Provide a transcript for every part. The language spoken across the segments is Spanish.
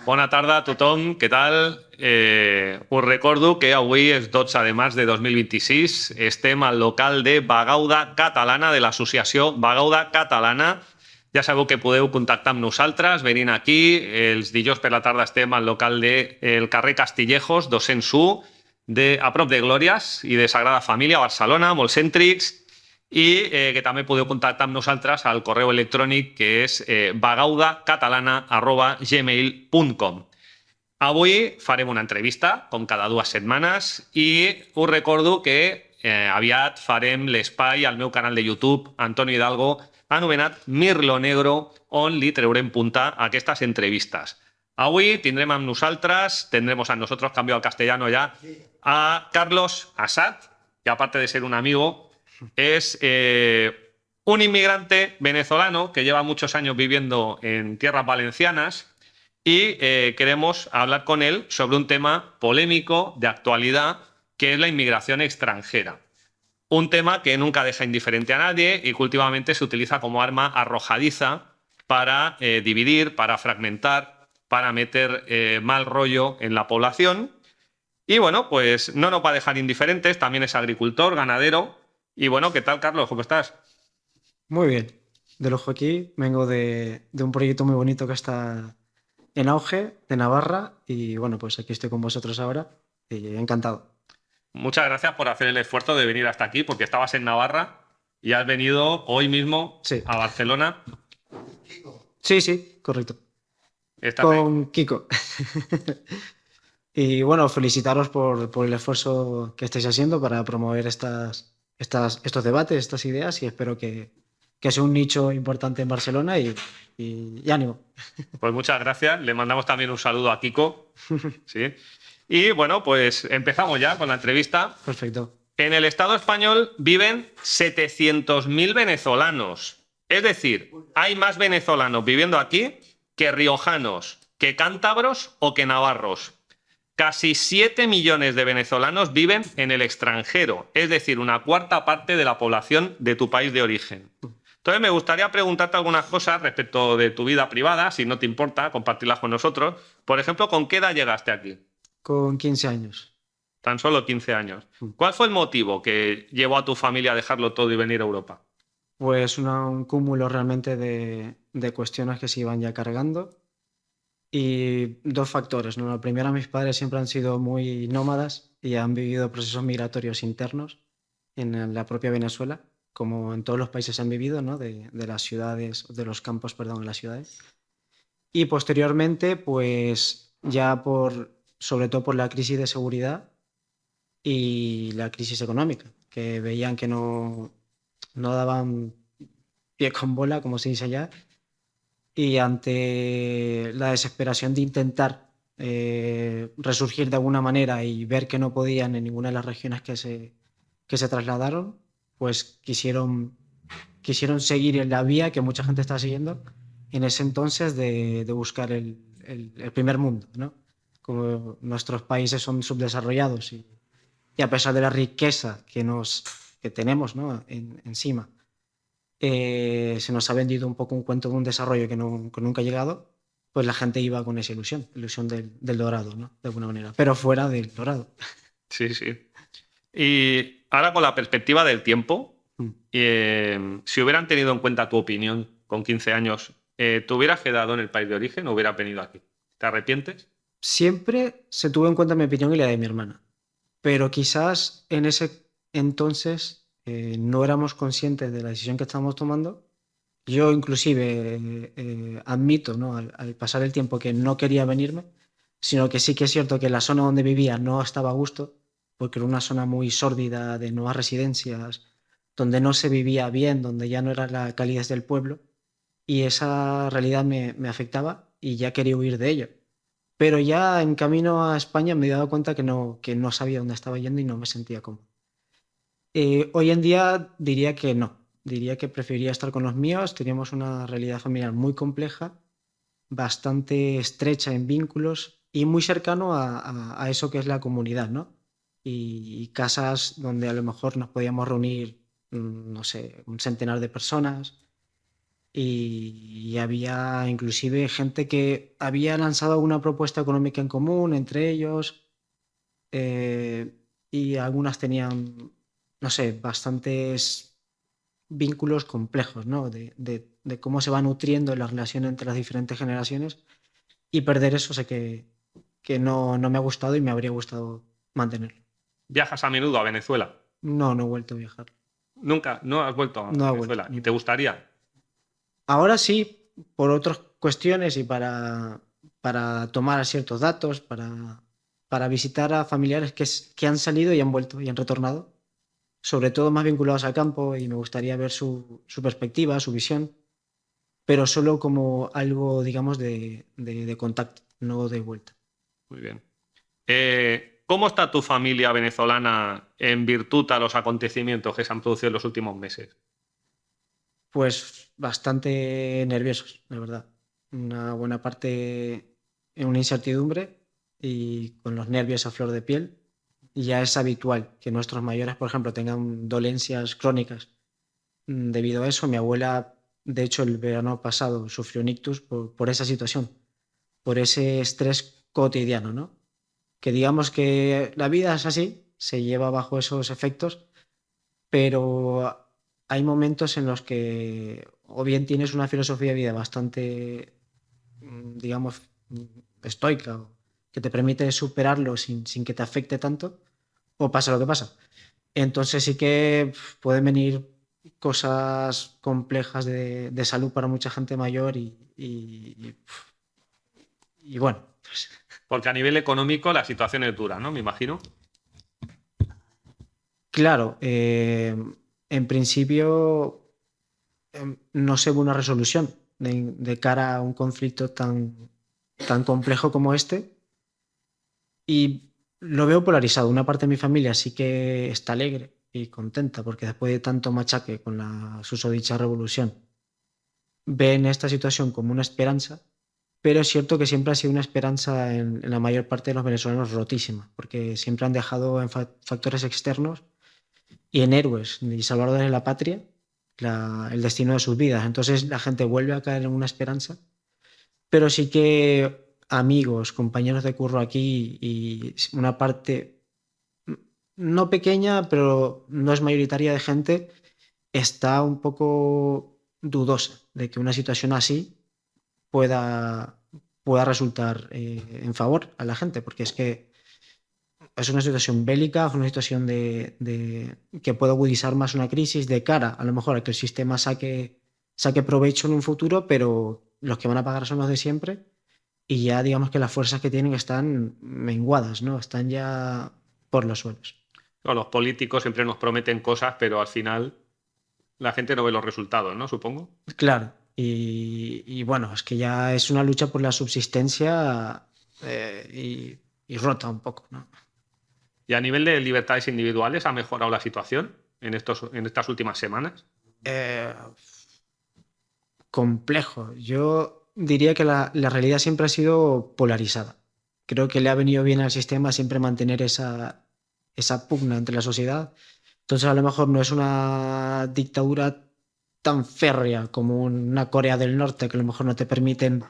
Bona tarda a tothom, què tal? Us recordo que avui és 12 de març de 2026. Estem al local de Vagauda Catalana, de l'associació Vagauda Catalana. Ja sabeu que podeu contactar amb nosaltres, venint aquí. Els dijous per la tarda estem al local del carrer Castillejos, 201, a prop de Glòries i de Sagrada Família, a Barcelona, molt cèntrics. I que també podeu contactar amb nosaltres al correu electrònic que és vagaudacatalana@gmail.com. Avui farem una entrevista, com cada 2 setmanes, i us recordo que aviat farem l'espai al meu canal de YouTube, Antonio Hidalgo, anomenat Mirlo Negro, on li treurem punta a aquestes entrevistes. Avui tindrem amb nosaltres, tendremos a nosotros, cambio al castellano ya, a Carlos Asad, que aparte de ser un amigo, es un inmigrante venezolano que lleva muchos años viviendo en tierras valencianas y queremos hablar con él sobre un tema polémico de actualidad que es la inmigración extranjera. Un tema que nunca deja indiferente a nadie y que últimamente se utiliza como arma arrojadiza para dividir, para fragmentar, para meter mal rollo en la población. Y bueno, pues no nos va a dejar indiferentes, también es agricultor, ganadero. Y bueno, ¿qué tal, Carlos? ¿Cómo estás? Muy bien, de lujo aquí. Vengo de un proyecto muy bonito que está en auge, de Navarra, y bueno, pues aquí estoy con vosotros ahora y encantado. Muchas gracias por hacer el esfuerzo de venir hasta aquí, porque estabas en Navarra y has venido hoy mismo Sí, a Barcelona. sí, sí, correcto. Estás en... Con Kiko. Y bueno, felicitaros por el esfuerzo que estáis haciendo para promover estos debates, estas ideas, y espero que sea un nicho importante en Barcelona y ánimo. Pues muchas gracias. Le mandamos también un saludo a Kiko. ¿Sí? Y bueno, pues empezamos ya con la entrevista. Perfecto. En el Estado español viven 700.000 venezolanos. Es decir, hay más venezolanos viviendo aquí que riojanos, que cántabros o que navarros. Casi 7 millones de venezolanos viven en el extranjero, es decir, una cuarta parte de la población de tu país de origen. Entonces me gustaría preguntarte algunas cosas respecto de tu vida privada, si no te importa compartirlas con nosotros. Por ejemplo, ¿con qué edad llegaste aquí? Con 15 años. Tan solo 15 años. ¿Cuál fue el motivo que llevó a tu familia a dejarlo todo y venir a Europa? Pues un cúmulo realmente de cuestiones que se iban ya cargando y dos factores, ¿no? La primera, mis padres siempre han sido muy nómadas y han vivido procesos migratorios internos en la propia Venezuela, como en todos los países han vivido, ¿no? De las ciudades, de los campos, perdón, en las ciudades. Y posteriormente, pues ya sobre todo por la crisis de seguridad y la crisis económica, que veían que no daban pie con bola, como se dice allá, y ante la desesperación de intentar resurgir de alguna manera y ver que no podían en ninguna de las regiones que se trasladaron, pues quisieron seguir en la vía que mucha gente estaba siguiendo en ese entonces de buscar el primer mundo, ¿no? Como nuestros países son subdesarrollados y a pesar de la riqueza que tenemos, ¿no? Encima, se nos ha vendido un poco un cuento de un desarrollo que nunca ha llegado, pues la gente iba con esa ilusión del dorado, ¿no? De alguna manera, pero fuera del dorado. Sí, sí. Y ahora con la perspectiva del tiempo, Mm. si hubieran tenido en cuenta tu opinión con 15 años, ¿te hubieras quedado en el país de origen o hubieras venido aquí? ¿Te arrepientes? Siempre se tuvo en cuenta mi opinión y la de mi hermana, pero quizás en ese entonces no éramos conscientes de la decisión que estábamos tomando. Yo inclusive admito, ¿no? Al pasar el tiempo que no quería venirme, sino que sí que es cierto que la zona donde vivía no estaba a gusto, porque era una zona muy sórdida de nuevas residencias, donde no se vivía bien, donde ya no era la calidez del pueblo, y esa realidad me afectaba y ya quería huir de ello. Pero ya en camino a España me he dado cuenta que no sabía dónde estaba yendo y no me sentía cómodo. Hoy en día diría que no, diría que preferiría estar con los míos. Teníamos una realidad familiar muy compleja, bastante estrecha en vínculos y muy cercano a eso que es la comunidad, ¿no? Y casas donde a lo mejor nos podíamos reunir, no sé, un centenar de personas. y había inclusive gente que había lanzado una propuesta económica en común entre ellos, eh, y algunas tenían, no sé, bastantes vínculos complejos, ¿no? De cómo se va nutriendo la relación entre las diferentes generaciones, y perder eso sé que no me ha gustado y me habría gustado mantenerlo. ¿Viajas a menudo a Venezuela? No, no he vuelto a viajar. Nunca, no has vuelto a No he vuelto. Venezuela. ¿Y te gustaría? Ahora sí, por otras cuestiones y para tomar ciertos datos, para visitar a familiares que han salido y han vuelto y han retornado, sobre todo más vinculados al campo, y me gustaría ver su perspectiva, su visión, pero solo como algo, digamos, de contacto, no de vuelta. Muy bien. ¿Cómo está tu familia venezolana en virtud a los acontecimientos que se han producido en los últimos meses? Pues bastante nerviosos, la verdad. Una buena parte en una incertidumbre y con los nervios a flor de piel. Y ya es habitual que nuestros mayores, por ejemplo, tengan dolencias crónicas debido a eso. Mi abuela, de hecho, el verano pasado sufrió un ictus por esa situación, por ese estrés cotidiano, ¿no? Que digamos que la vida es así, se lleva bajo esos efectos, pero hay momentos en los que o bien tienes una filosofía de vida bastante, digamos, estoica, o que te permite superarlo sin que te afecte tanto, o pasa lo que pasa. Entonces sí que pueden venir cosas complejas de salud para mucha gente mayor y bueno, pues, Porque a nivel económico la situación es dura, ¿no? Me imagino. claro, en principio no se ve una resolución de cara a un conflicto tan complejo como este, y lo veo polarizado. Una parte de mi familia sí que está alegre y contenta porque después de tanto machaque con la susodicha revolución, ven esta situación como una esperanza, pero es cierto que siempre ha sido una esperanza en la mayor parte de los venezolanos rotísima, porque siempre han dejado en factores externos y en héroes y salvadores de la patria el destino de sus vidas. Entonces la gente vuelve a caer en una esperanza, pero sí que amigos, compañeros de curro aquí y una parte no pequeña, pero no es mayoritaria de gente, está un poco dudosa de que una situación así pueda, pueda resultar en favor a la gente, porque es que es una situación bélica, es una situación que puede agudizar más una crisis de cara a lo mejor a que el sistema saque provecho en un futuro, pero los que van a pagar son los de siempre, y ya digamos que las fuerzas que tienen están menguadas, ¿no? Están ya por los suelos. No, los políticos siempre nos prometen cosas, pero al final la gente no ve los resultados, ¿no? Supongo. Claro, y bueno, es que ya es una lucha por la subsistencia, y rota un poco, ¿no? Y a nivel de libertades individuales, ¿ha mejorado la situación en estas últimas semanas? Eh, Complejo. Yo diría que la realidad siempre ha sido polarizada. Creo que le ha venido bien al sistema siempre mantener esa pugna entre la sociedad. Entonces, a lo mejor no es una dictadura tan férrea como una Corea del Norte, que a lo mejor no te permiten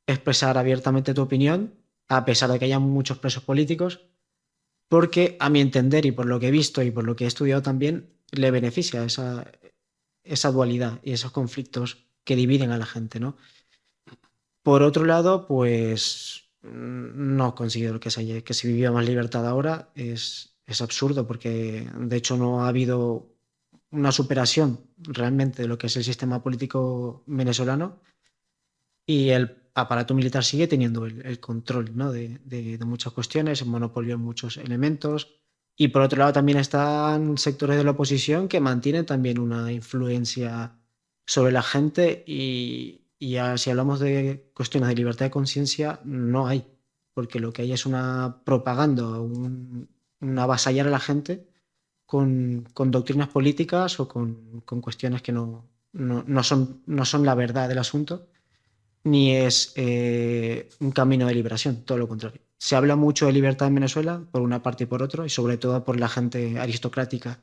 expresar abiertamente tu opinión, a pesar de que haya muchos presos políticos, porque a mi entender y por lo que he visto y por lo que he estudiado también, le beneficia esa dualidad y esos conflictos que dividen a la gente, ¿no? Por otro lado, pues no considero que se viva más libertad ahora. Es absurdo porque de hecho no ha habido una superación realmente de lo que es el sistema político venezolano, y el aparato militar sigue teniendo el control, ¿no? de muchas cuestiones, el monopolio en muchos elementos. Y por otro lado también están sectores de la oposición que mantienen también una influencia sobre la gente, y ya si hablamos de cuestiones de libertad de conciencia, no hay, porque lo que hay es una propaganda, un avasallar a la gente con doctrinas políticas o con cuestiones que no son la verdad del asunto, ni es un camino de liberación, todo lo contrario. Se habla mucho de libertad en Venezuela, por una parte y por otro, y sobre todo por la gente aristocrática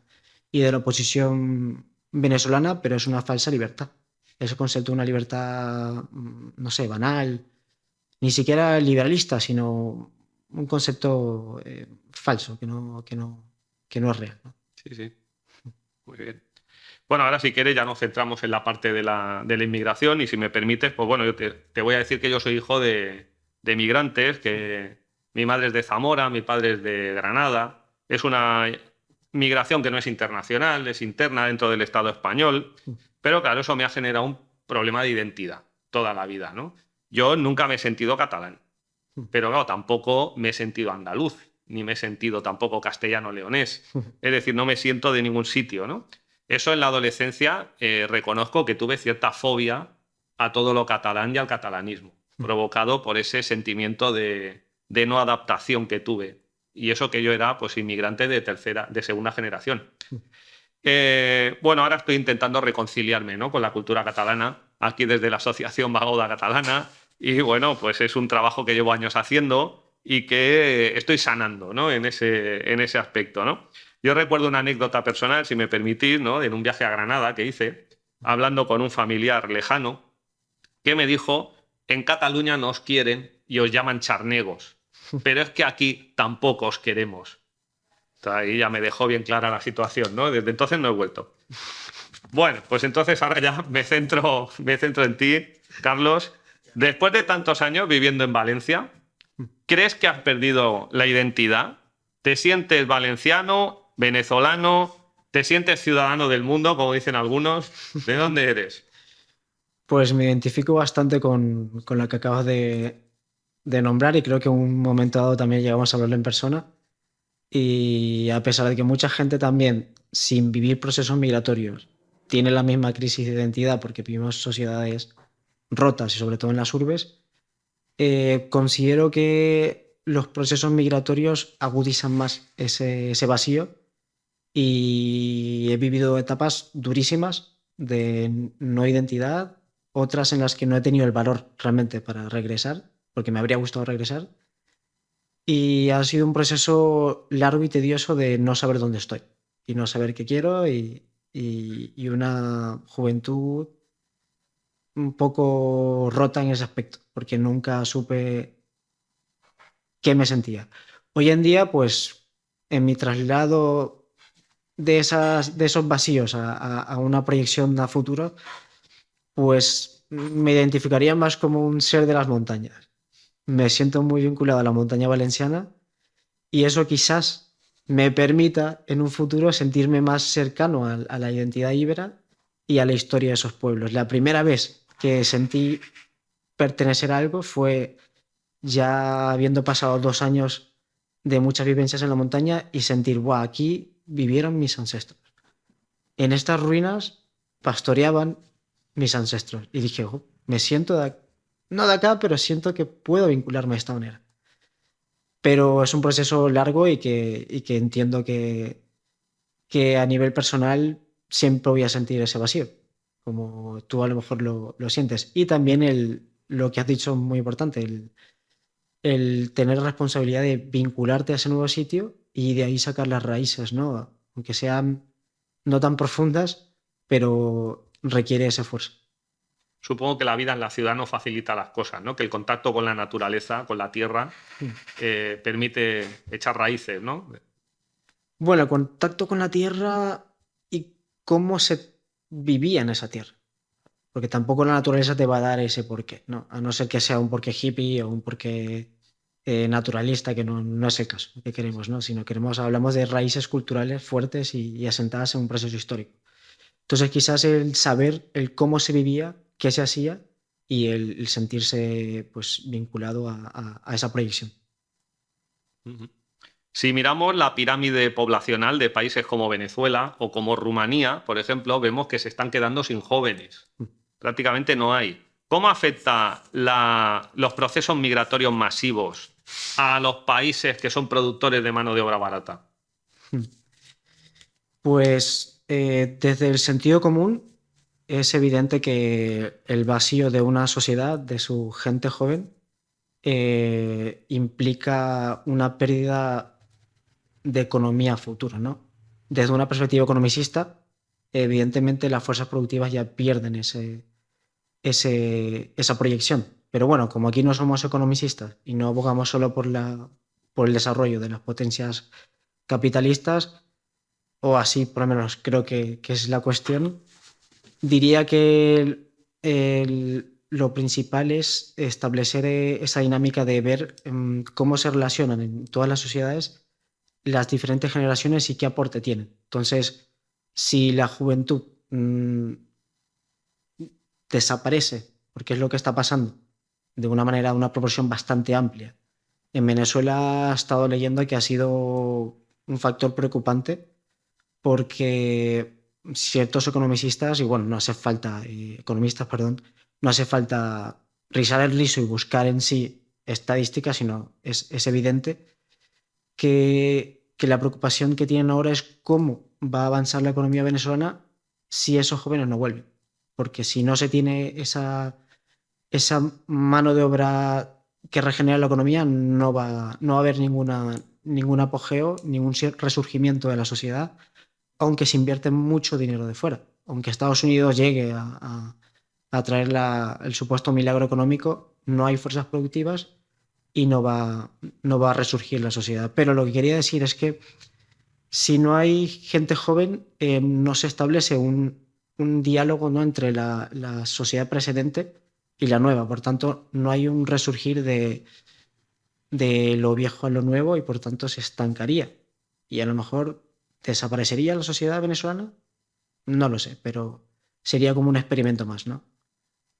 y de la oposición venezolana, pero es una falsa libertad. ese concepto de una libertad, no sé, banal, ni siquiera liberalista, sino un concepto falso, que no es real, ¿no? Sí, sí. Muy bien. Bueno, ahora si quieres ya nos centramos en la parte de la inmigración y si me permites, pues bueno, yo te voy a decir que yo soy hijo de migrantes, que mi madre es de Zamora, mi padre es de Granada. Es una migración que no es internacional, es interna dentro del Estado español, pero claro, eso me ha generado un problema de identidad toda la vida, ¿no? Yo nunca me he sentido catalán, pero claro, tampoco me he sentido andaluz, ni me he sentido tampoco castellano-leonés. Es decir, no me siento de ningún sitio, ¿no? Eso en la adolescencia reconozco que tuve cierta fobia a todo lo catalán y al catalanismo, provocado por ese sentimiento de no adaptación que tuve. Y eso que yo era pues inmigrante de segunda generación. Bueno, ahora estoy intentando reconciliarme, ¿no?, con la cultura catalana, aquí desde la Asociación Vagoda Catalana, y bueno, pues es un trabajo que llevo años haciendo y que estoy sanando, ¿no?, en ese aspecto, ¿no? Yo recuerdo una anécdota personal, si me permitís, ¿no?, en un viaje a Granada que hice, hablando con un familiar lejano, que me dijo: en Cataluña no os quieren y os llaman charnegos, pero es que aquí tampoco os queremos. Ahí ya me dejó bien clara la situación, ¿no? Desde entonces no he vuelto. Bueno, pues entonces ahora ya me centro en ti, Carlos. Después de tantos años viviendo en Valencia, ¿crees que has perdido la identidad? ¿Te sientes valenciano, venezolano? ¿Te sientes ciudadano del mundo, como dicen algunos? ¿De dónde eres? Pues me identifico bastante con lo que acabas de nombrar y creo que en un momento dado también llegamos a hablarlo en persona. Y a pesar de que mucha gente también, sin vivir procesos migratorios, tiene la misma crisis de identidad porque vivimos sociedades rotas y sobre todo en las urbes, considero que los procesos migratorios agudizan más ese vacío y he vivido etapas durísimas de no identidad, otras en las que no he tenido el valor realmente para regresar, porque me habría gustado regresar. Y ha sido un proceso largo y tedioso de no saber dónde estoy y no saber qué quiero y una juventud un poco rota en ese aspecto, porque nunca supe qué me sentía. Hoy en día, pues en mi traslado de esos vacíos a una proyección a futuro, pues me identificaría más como un ser de las montañas. Me siento muy vinculado a la montaña valenciana y eso quizás me permita en un futuro sentirme más cercano a la identidad íbera y a la historia de esos pueblos. La primera vez que sentí pertenecer a algo fue ya habiendo pasado 2 años de muchas vivencias en la montaña y sentir, guau, aquí vivieron mis ancestros. En estas ruinas pastoreaban mis ancestros. Y dije, "Jo, me siento no de acá, pero siento que puedo vincularme de esta manera". Pero es un proceso largo y que entiendo que a nivel personal siempre voy a sentir ese vacío, como tú a lo mejor lo sientes. Y también lo que has dicho es muy importante, el tener responsabilidad de vincularte a ese nuevo sitio y de ahí sacar las raíces, ¿no? Aunque sean no tan profundas, pero requiere ese esfuerzo. Supongo que la vida en la ciudad no facilita las cosas, ¿no? Que el contacto con la naturaleza, con la tierra, permite echar raíces, ¿no? Bueno, el contacto con la tierra y cómo se vivía en esa tierra. Porque tampoco la naturaleza te va a dar ese porqué, ¿no? A no ser que sea un porqué hippie o un porqué naturalista, que no es el caso que queremos, ¿no? Sino hablamos de raíces culturales fuertes y asentadas en un proceso histórico. Entonces, quizás el saber el cómo se vivía, qué se hacía y el sentirse pues vinculado a esa proyección. Ujú. Si miramos la pirámide poblacional de países como Venezuela o como Rumanía, por ejemplo, vemos que se están quedando sin jóvenes. Prácticamente no hay. ¿Cómo afecta los procesos migratorios masivos a los países que son productores de mano de obra barata? Pues desde el sentido común es evidente que el vacío de una sociedad, de su gente joven, implica una pérdida de economía futura, ¿no? Desde una perspectiva economicista, evidentemente las fuerzas productivas ya pierden ese. esa proyección. Pero bueno, como aquí no somos economistas y no abogamos solo por el desarrollo de las potencias capitalistas, o así por lo menos creo que es la cuestión, diría que lo principal es establecer esa dinámica de ver cómo se relacionan en todas las sociedades las diferentes generaciones y qué aporte tienen. Entonces, si la juventud desaparece, porque es lo que está pasando, de una manera, una proporción bastante amplia. En Venezuela he estado leyendo que ha sido un factor preocupante porque ciertos economistas, y bueno, no hace falta, economistas, perdón, no hace falta rizar el rizo y buscar en sí estadísticas, sino es evidente que la preocupación que tienen ahora es cómo va a avanzar la economía venezolana si esos jóvenes no vuelven. Porque si no se tiene esa mano de obra que regenera la economía, no va a haber ningún apogeo, ningún resurgimiento de la sociedad, aunque se invierte mucho dinero de fuera. Aunque Estados Unidos llegue a traer el supuesto milagro económico, no hay fuerzas productivas y no va a resurgir la sociedad. Pero lo que quería decir es que si no hay gente joven, no se establece un diálogo, ¿no?, entre la sociedad precedente y la nueva. Por tanto, no hay un resurgir de lo viejo a lo nuevo y por tanto se estancaría. Y a lo mejor desaparecería la sociedad venezolana, no lo sé, pero sería como un experimento más, ¿no?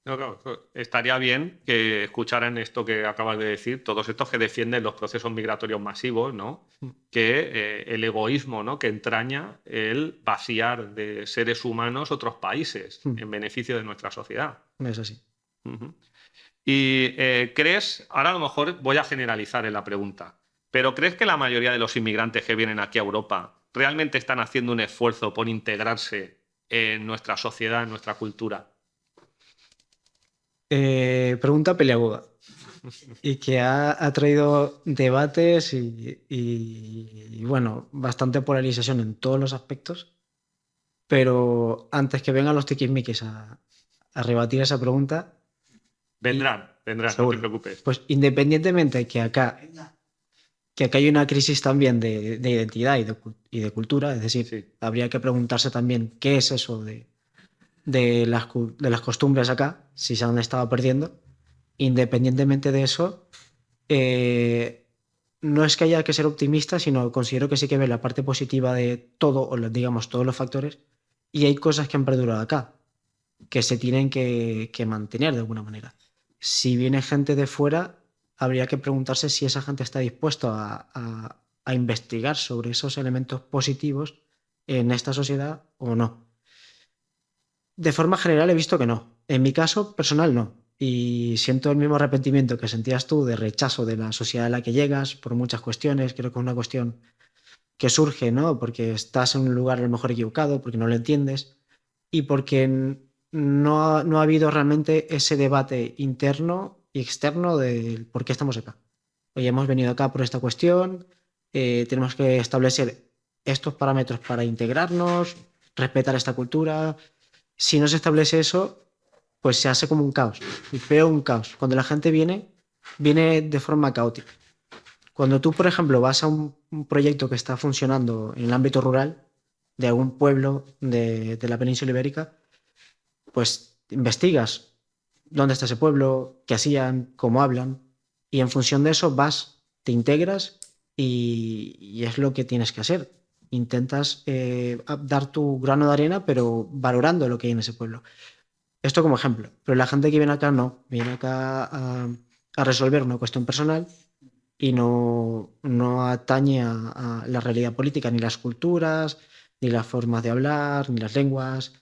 No, claro, estaría bien que escucharan esto que acabas de decir, todos estos que defienden los procesos migratorios masivos, ¿no? Que el egoísmo, ¿no?, que entraña el vaciar de seres humanos otros países en beneficio de nuestra sociedad. Es así. Ujú. Y crees, ahora a lo mejor voy a generalizar en la pregunta, pero ¿crees que la mayoría de los inmigrantes que vienen aquí a Europa realmente están haciendo un esfuerzo por integrarse en nuestra sociedad, en nuestra cultura? Pregunta peliaguda y que ha traído debates y, bueno, bastante polarización en todos los aspectos, pero antes que vengan los tiquismiquis a rebatir esa pregunta, y Vendrán, no te seguro, preocupes. pues independientemente que acá hay una crisis también de identidad y de cultura, es decir, Sí. habría que preguntarse también qué es eso de las costumbres acá, si se han estado perdiendo. Independientemente de eso, eh, no es que haya que ser optimista, sino considero que sí que ve la parte positiva de todo, o digamos todos los factores, y hay cosas que han perdurado acá, que se tienen que mantener de alguna manera. Si viene gente de fuera, habría que preguntarse si esa gente está dispuesta a investigar sobre esos elementos positivos en esta sociedad o no. De forma general he visto que no. En mi caso personal no. Y siento el mismo arrepentimiento que sentías tú de rechazo de la sociedad a la que llegas por muchas cuestiones. Creo que es una cuestión que surge, ¿no? Porque estás en un lugar a lo mejor equivocado, porque no lo entiendes y porque no ha habido realmente ese debate interno y externo del por qué estamos acá. Hoy hemos venido acá por esta cuestión, tenemos que establecer estos parámetros para integrarnos, respetar esta cultura. Si no se establece eso, pues se hace como un caos, y peor un caos. Cuando la gente viene de forma caótica. Cuando tú, por ejemplo, vas a un proyecto que está funcionando en el ámbito rural de algún pueblo de la península ibérica, pues investigas dónde está ese pueblo, qué hacían, cómo hablan, y en función de eso vas, te integras y es lo que tienes que hacer. Intentas dar tu grano de arena, pero valorando lo que hay en ese pueblo. Esto como ejemplo, pero la gente que viene acá no, viene acá a resolver una cuestión personal y no atañe a la realidad política, ni las culturas, ni las formas de hablar, ni las lenguas,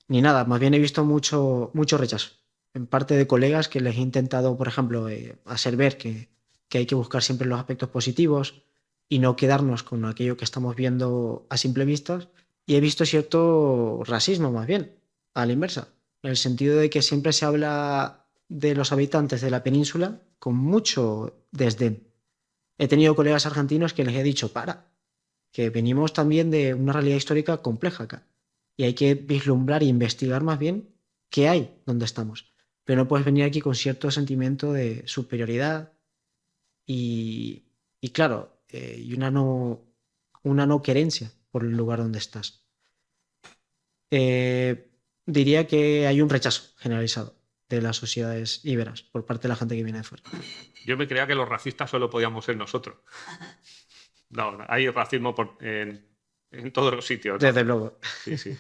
ni nada. Más bien he visto mucho rechazo en parte de colegas que les he intentado, por ejemplo, hacer ver que hay que buscar siempre los aspectos positivos y no quedarnos con aquello que estamos viendo a simple vista. Y he visto cierto racismo, más bien, a la inversa, en el sentido de que siempre se habla de los habitantes de la península con mucho desdén. He tenido colegas argentinos que les he dicho, que venimos también de una realidad histórica compleja acá y hay que vislumbrar e investigar más bien qué hay donde estamos. pero no puedes venir aquí con cierto sentimiento de superioridad y claro, y una no querencia por el lugar donde estás. Eh, Diría que hay un rechazo generalizado de las sociedades íberas por parte de la gente que viene de fuera. Yo me creía que los racistas solo podíamos ser nosotros. No, hay racismo en todos los sitios, ¿no? Desde luego. Sí, sí.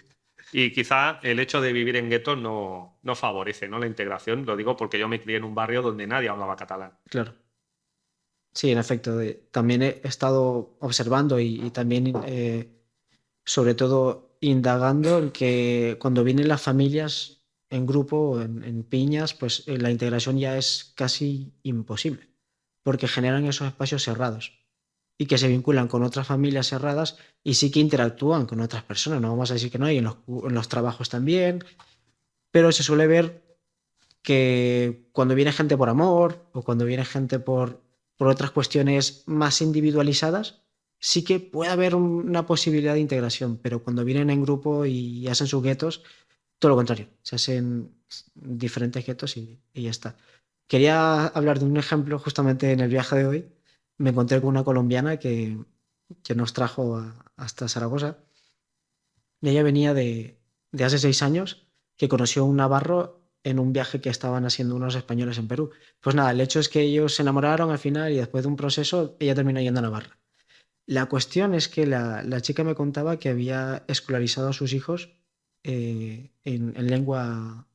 Y quizá el hecho de vivir en guetos no favorece, ¿no?, la integración. Lo digo porque yo me crié en un barrio donde nadie hablaba catalán. Claro. Sí, en efecto. También he estado observando y también, sobre todo, indagando en que cuando vienen las familias en grupo, en piñas, pues la integración ya es casi imposible, porque generan esos espacios cerrados y que se vinculan con otras familias cerradas y sí que interactúan con otras personas. No vamos a decir que no, y en los trabajos también, pero se suele ver que cuando viene gente por amor o cuando viene gente por otras cuestiones más individualizadas, sí que puede haber una posibilidad de integración, pero cuando vienen en grupo y hacen sus guetos, todo lo contrario, se hacen diferentes guetos y ya está. Quería hablar de un ejemplo justamente en el viaje de hoy. Me encontré con una colombiana que nos trajo hasta Zaragoza y ella venía de hace 6 años, que conoció a un navarro en un viaje que estaban haciendo unos españoles en Perú. Pues nada, el hecho es que ellos se enamoraron al final y después de un proceso ella terminó yendo a Navarra. La cuestión es que la chica me contaba que había escolarizado a sus hijos en lengua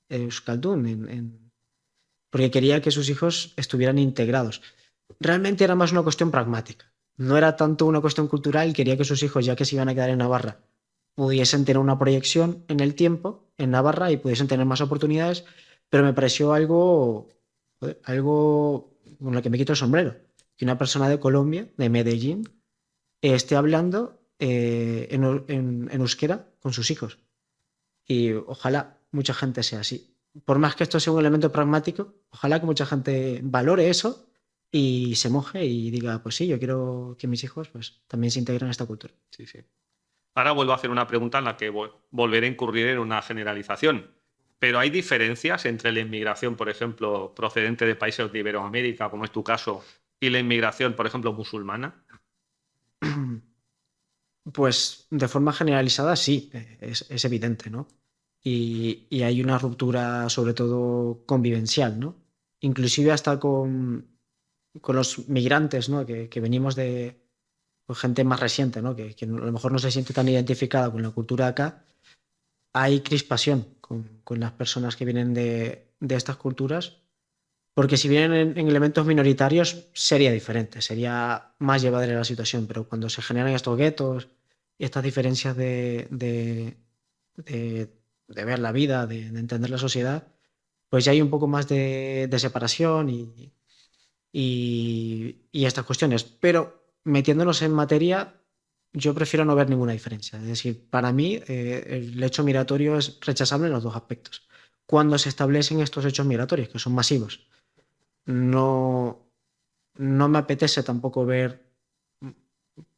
euskaldun, porque quería que sus hijos estuvieran integrados. Realmente era más una cuestión pragmática. No era tanto una cuestión cultural, quería que sus hijos, ya que se iban a quedar en Navarra, pudiesen tener una proyección en el tiempo en Navarra y pudiesen tener más oportunidades, pero me pareció algo con lo que me quito el sombrero. Que una persona de Colombia, de Medellín, esté hablando en euskera con sus hijos. Y ojalá mucha gente sea así. Por más que esto sea un elemento pragmático, ojalá que mucha gente valore eso y se moje y diga, pues sí, yo quiero que mis hijos pues, también se integren en esta cultura. Sí, sí. Ahora vuelvo a hacer una pregunta en la que volveré a incurrir en una generalización. Pero ¿hay diferencias entre la inmigración, por ejemplo, procedente de países de Iberoamérica, como es tu caso, y la inmigración, por ejemplo, musulmana? Pues de forma generalizada sí, es evidente, ¿no? Y hay una ruptura sobre todo convivencial, ¿no? Inclusive hasta con los migrantes, ¿no? Que venimos de pues, gente más reciente, ¿no? Que a lo mejor no se siente tan identificada con la cultura de acá. Hay crispación con las personas que vienen de estas culturas, porque si vienen en elementos minoritarios sería diferente, sería más llevadera la situación, pero cuando se generan estos guetos y estas diferencias de- de ver la vida, de entender la sociedad, pues ya hay un poco más de separación y estas cuestiones. Pero metiéndonos en materia, yo prefiero no ver ninguna diferencia. Es decir, para mí el hecho migratorio es rechazable en los dos aspectos. Cuando se establecen estos hechos migratorios, que son masivos, no, no me apetece tampoco ver,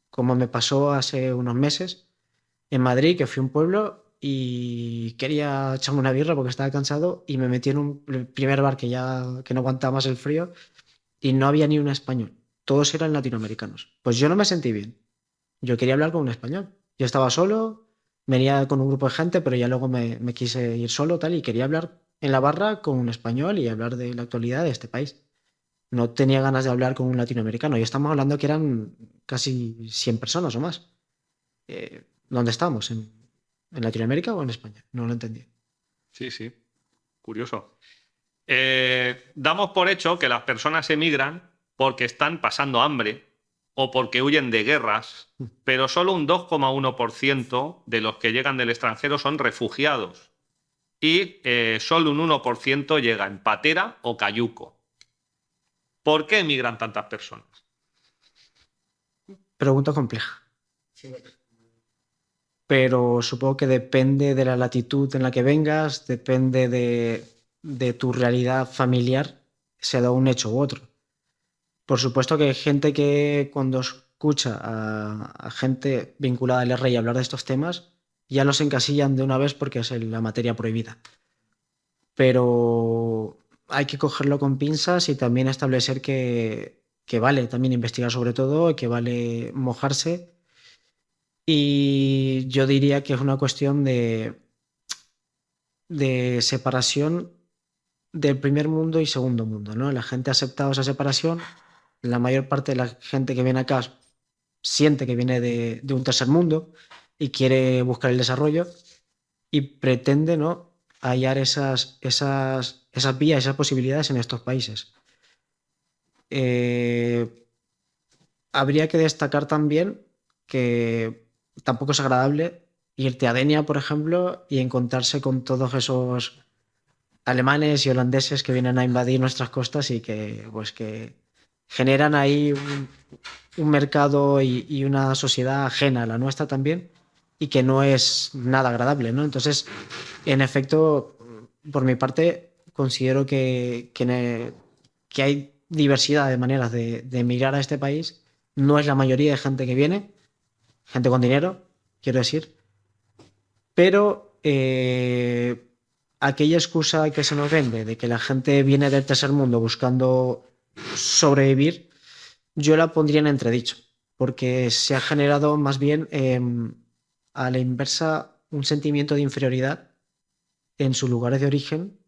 como me pasó hace unos meses en Madrid, que fui a un pueblo y quería echarme una birra porque estaba cansado y me metí en el primer bar que no aguantaba más el frío y no había ni un español. Todos eran latinoamericanos. Pues yo no me sentí bien. Yo quería hablar con un español. Yo estaba solo, venía con un grupo de gente, pero ya luego me quise ir solo tal y quería hablar en la barra con un español y hablar de la actualidad de este país. No tenía ganas de hablar con un latinoamericano. Y estamos hablando que eran casi 100 personas o más. ¿Dónde estamos? ¿En Latinoamérica o en España? No lo entendí. Sí, sí. Curioso. Damos por hecho que las personas emigran porque están pasando hambre o porque huyen de guerras, pero solo un 2,1% de los que llegan del extranjero son refugiados y solo un 1% llega en patera o cayuco. ¿Por qué emigran tantas personas? Pregunta compleja. Pero supongo que depende de la latitud en la que vengas, depende de tu realidad familiar, se da un hecho u otro. Por supuesto que hay gente que cuando escucha a gente vinculada al rey hablar de estos temas, ya los encasillan de una vez porque es la materia prohibida. pero hay que cogerlo con pinzas y también establecer que vale también investigar sobre todo, que vale mojarse. Y yo diría que es una cuestión de separación del primer mundo y segundo mundo, ¿no? La gente ha aceptado esa separación. La mayor parte de la gente que viene acá siente que viene de un tercer mundo y quiere buscar el desarrollo y pretende, ¿no?, hallar esas vías, esas posibilidades en estos países. Eh, Habría que destacar también que tampoco es agradable irte a Denia, por ejemplo, y encontrarse con todos esos alemanes y holandeses que vienen a invadir nuestras costas y que, pues, que generan ahí un mercado y una sociedad ajena a la nuestra también y que no es nada agradable, ¿no? Entonces, en efecto, por mi parte, considero que hay diversidad de maneras de emigrar a este país. No es la mayoría de gente que viene, gente con dinero, quiero decir, pero aquella excusa que se nos vende de que la gente viene del tercer mundo buscando sobrevivir, yo la pondría en entredicho, porque se ha generado más bien a la inversa un sentimiento de inferioridad en sus lugares de origen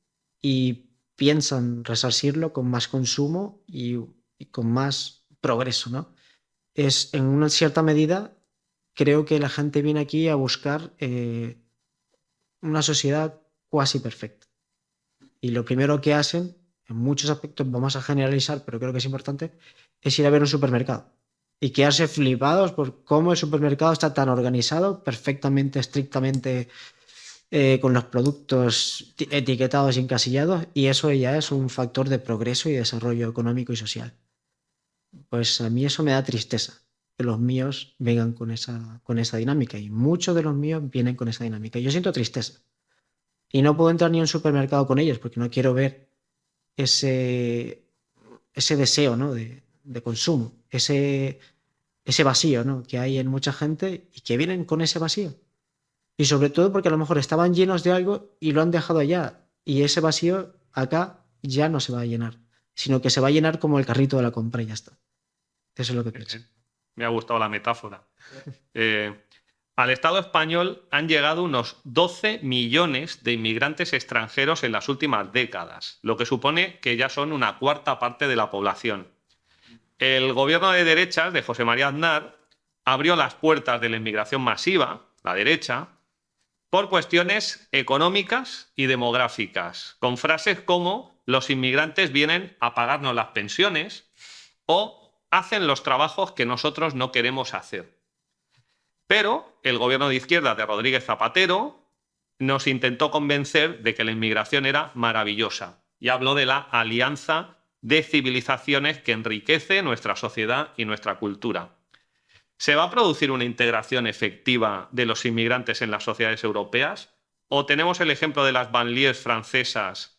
y piensan resarcirlo con más consumo y con más progreso, ¿no? Es en una cierta medida, creo que la gente viene aquí a buscar una sociedad cuasi perfecta. Y lo primero que hacen, en muchos aspectos, vamos a generalizar, pero creo que es importante, es ir a ver un supermercado y quedarse flipados por cómo el supermercado está tan organizado, perfectamente, estrictamente, con los productos etiquetados y encasillados, y eso ya es un factor de progreso y desarrollo económico y social. Pues a mí eso me da tristeza, que los míos vengan con esa dinámica, y muchos de los míos vienen con esa dinámica. Y yo siento tristeza. Y no puedo entrar ni a un supermercado con ellos porque no quiero ver ese, ese deseo, ¿no?, de consumo, ese vacío, ¿no?, que hay en mucha gente y que vienen con ese vacío. Y sobre todo porque a lo mejor estaban llenos de algo y lo han dejado allá. Y ese vacío acá ya no se va a llenar, sino que se va a llenar como el carrito de la compra y ya está. Eso es lo que pienso. Me ha gustado la metáfora. Eh, Al Estado español han llegado unos 12 millones de inmigrantes extranjeros en las últimas décadas, lo que supone que ya son una cuarta parte de la población. El gobierno de derechas de José María Aznar abrió las puertas de la inmigración masiva, la derecha, por cuestiones económicas y demográficas, con frases como los inmigrantes vienen a pagarnos las pensiones o hacen los trabajos que nosotros no queremos hacer. Pero el gobierno de izquierda de Rodríguez Zapatero nos intentó convencer de que la inmigración era maravillosa y habló de la alianza de civilizaciones que enriquece nuestra sociedad y nuestra cultura. ¿Se va a producir una integración efectiva de los inmigrantes en las sociedades europeas? ¿O tenemos el ejemplo de las banlieues francesas,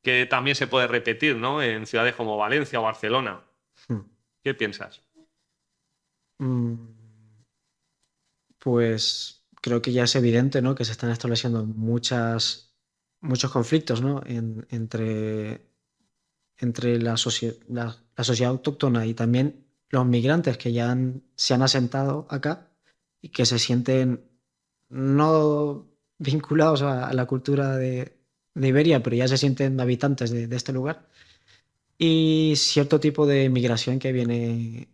que también se puede repetir, ¿no?, en ciudades como Valencia o Barcelona? Hmm. ¿Qué piensas? Mm, Pues creo que ya es evidente, ¿no?, que se están estableciendo muchos conflictos, ¿no?, entre la sociedad autóctona y también los migrantes que ya se han asentado acá y que se sienten no vinculados a la cultura de Iberia, pero ya se sienten habitantes de este lugar. Y cierto tipo de migración que viene,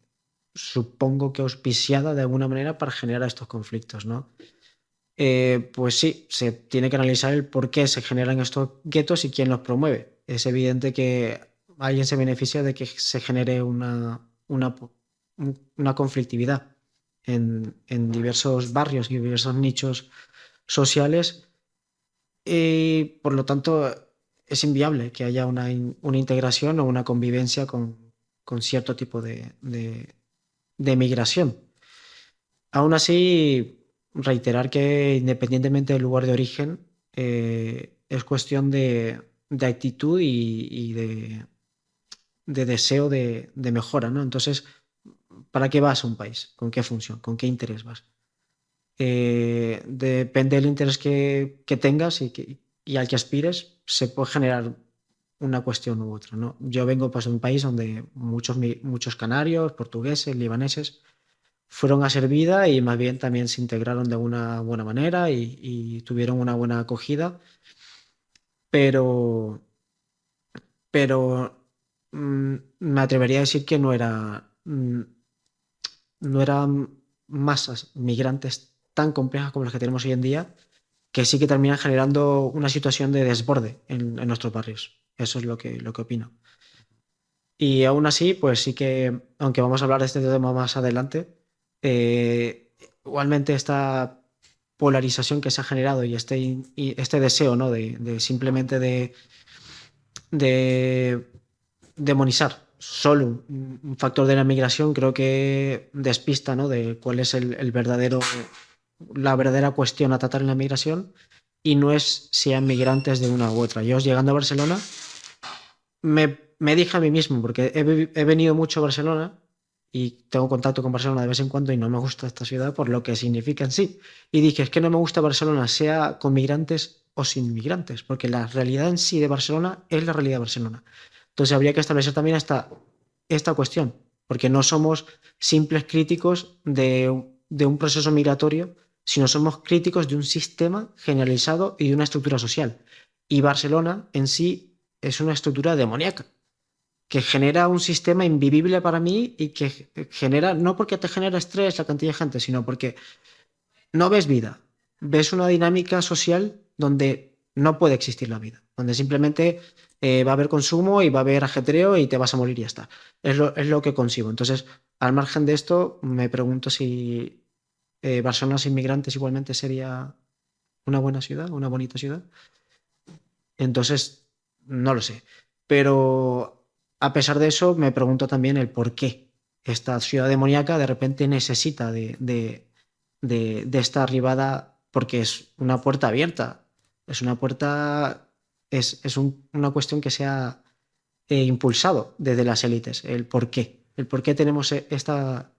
supongo que auspiciada de alguna manera para generar estos conflictos, ¿no? Pues sí, se tiene que analizar el por qué se generan estos guetos y quién los promueve. Es evidente que alguien se beneficia de que se genere una conflictividad en diversos barrios y diversos nichos sociales, y por lo tanto es inviable que haya una integración o una convivencia con cierto tipo de migración. Aún así, reiterar que independientemente del lugar de origen, es cuestión de actitud y de deseo de mejora, ¿no? Entonces, ¿para qué vas a un país? ¿Con qué función? ¿Con qué interés vas? Depende del interés que tengas y al que aspires, se puede generar una cuestión u otra, ¿no? Yo vengo pues, de un país donde muchos canarios, portugueses, libaneses fueron a ser vida y más bien también se integraron de una buena manera y tuvieron una buena acogida, pero, pero me atrevería a decir que no eran masas migrantes tan complejas como las que tenemos hoy en día, que sí que terminan generando una situación de desborde en nuestros barrios. Eso es lo que opino. Y aún así, pues sí que, aunque vamos a hablar de este tema más adelante, igualmente esta polarización que se ha generado y este deseo, ¿no? de simplemente de demonizar solo un factor de la migración, creo que despista, ¿no? de cuál es la verdadera cuestión a tratar en la migración y no es si hay migrantes de una u otra. Yo llegando a Barcelona me dije a mí mismo, porque he venido mucho a Barcelona y tengo contacto con Barcelona de vez en cuando y no me gusta esta ciudad por lo que significa en sí. Y dije, es que no me gusta Barcelona, sea con migrantes o sin migrantes, porque la realidad en sí de Barcelona es la realidad de Barcelona. Entonces habría que establecer también esta cuestión, porque no somos simples críticos de un proceso migratorio, sino somos críticos de un sistema generalizado y de una estructura social. Y Barcelona en sí es una estructura demoníaca que genera un sistema invivible para mí y que genera, no porque te genera estrés la cantidad de gente, sino porque no ves vida, ves una dinámica social donde no puede existir la vida, donde simplemente va a haber consumo y va a haber ajetreo y te vas a morir y ya está. Es lo que consigo. Entonces, al margen de esto, me pregunto si Barcelona sin migrantes igualmente sería una buena ciudad, una bonita ciudad. Entonces, no lo sé. Pero a pesar de eso, me pregunto también el por qué esta ciudad demoníaca de repente necesita de esta arribada, porque es una puerta abierta. Es una puerta, una cuestión que se ha impulsado desde las élites. El por qué tenemos esta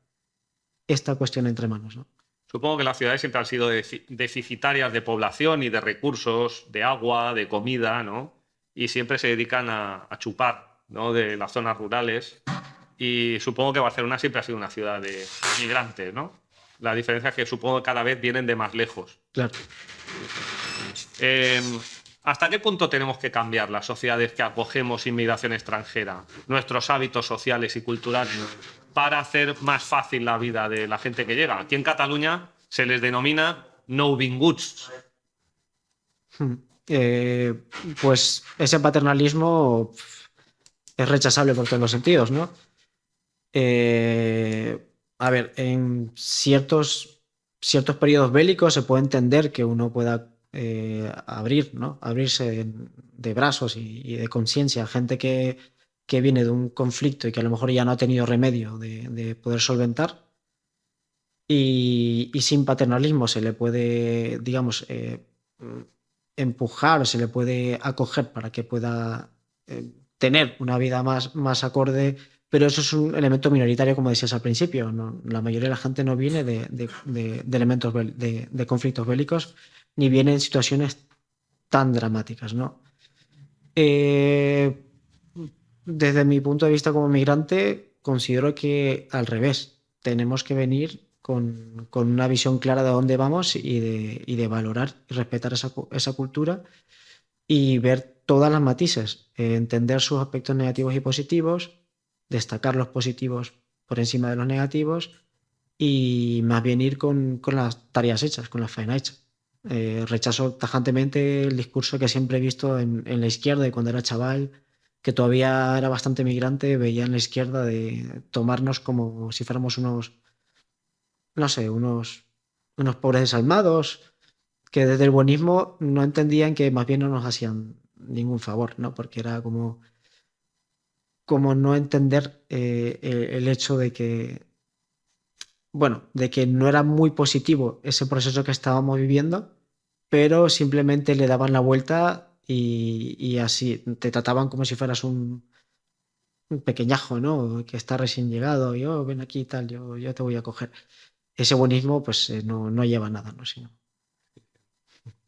cuestión entre manos, ¿no? Supongo que las ciudades siempre han sido deficitarias de población y de recursos, de agua, de comida, ¿no? Y siempre se dedican a chupar, ¿no? De las zonas rurales. Y supongo que Barcelona siempre ha sido una ciudad de migrantes, ¿no? La diferencia es que supongo que cada vez vienen de más lejos. Claro. Eh, ¿Hasta qué punto tenemos que cambiar las sociedades que acogemos inmigración extranjera, nuestros hábitos sociales y culturales, para hacer más fácil la vida de la gente que llega? Aquí en Cataluña se les denomina nouvinguts. Hmm. Eh, pues ese paternalismo es rechazable por todos los sentidos, ¿no? A ver, en ciertos periodos bélicos se puede entender que uno pueda abrirse de brazos y de conciencia a gente que viene de un conflicto y que a lo mejor ya no ha tenido remedio de poder solventar. Y sin paternalismo se le puede, digamos, empujar o se le puede acoger para que pueda tener una vida más acorde, pero eso es un elemento minoritario, como decías al principio. La mayoría de la gente no viene de elementos de conflictos bélicos ni viene en situaciones tan dramáticas, ¿no? Eh, Desde mi punto de vista como migrante, considero que al revés, tenemos que venir con una visión clara de dónde vamos y de valorar y respetar esa cultura y ver todas las matices, entender sus aspectos negativos y positivos, destacar los positivos por encima de los negativos y más bien ir con las tareas hechas, con la faena hecha. Rechazo tajantemente el discurso que siempre he visto en la izquierda y cuando era chaval, que todavía era bastante migrante, veía en la izquierda de tomarnos como si fuéramos no sé, unos pobres desalmados, que desde el buenismo no entendían que más bien no nos hacían ningún favor, ¿no? Porque era como no entender el hecho de que, bueno, de que no era muy positivo ese proceso que estábamos viviendo, pero simplemente le daban la vuelta y así te trataban como si fueras un pequeñajo, ¿no? Que está recién llegado, y oh, ven aquí y tal, yo te voy a coger. Ese buenismo, pues no lleva a nada, ¿no? Sino,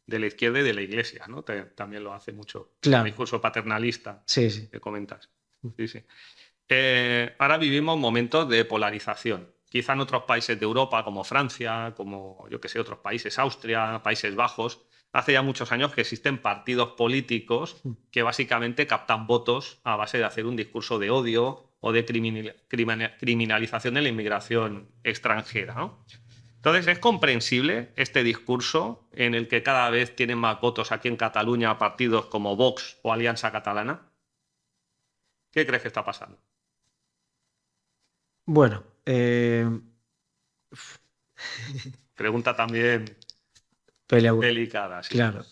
de la izquierda y de la iglesia, ¿no? También lo hace mucho. Claro. El discurso paternalista Sí, sí. que comentas. Sí, sí. Ahora vivimos momentos de polarización. Quizá en otros países de Europa, como Francia, como yo que sé, otros países, Austria, Países Bajos, hace ya muchos años que existen partidos políticos que básicamente captan votos a base de hacer un discurso de odio o de criminalización de la inmigración extranjera, ¿no? Entonces, ¿es comprensible este discurso en el que cada vez tienen más votos aquí en Cataluña partidos como Vox o Alianza Catalana? ¿Qué crees que está pasando? Bueno, Pregunta también peleagudo. delicada, sí. Claro.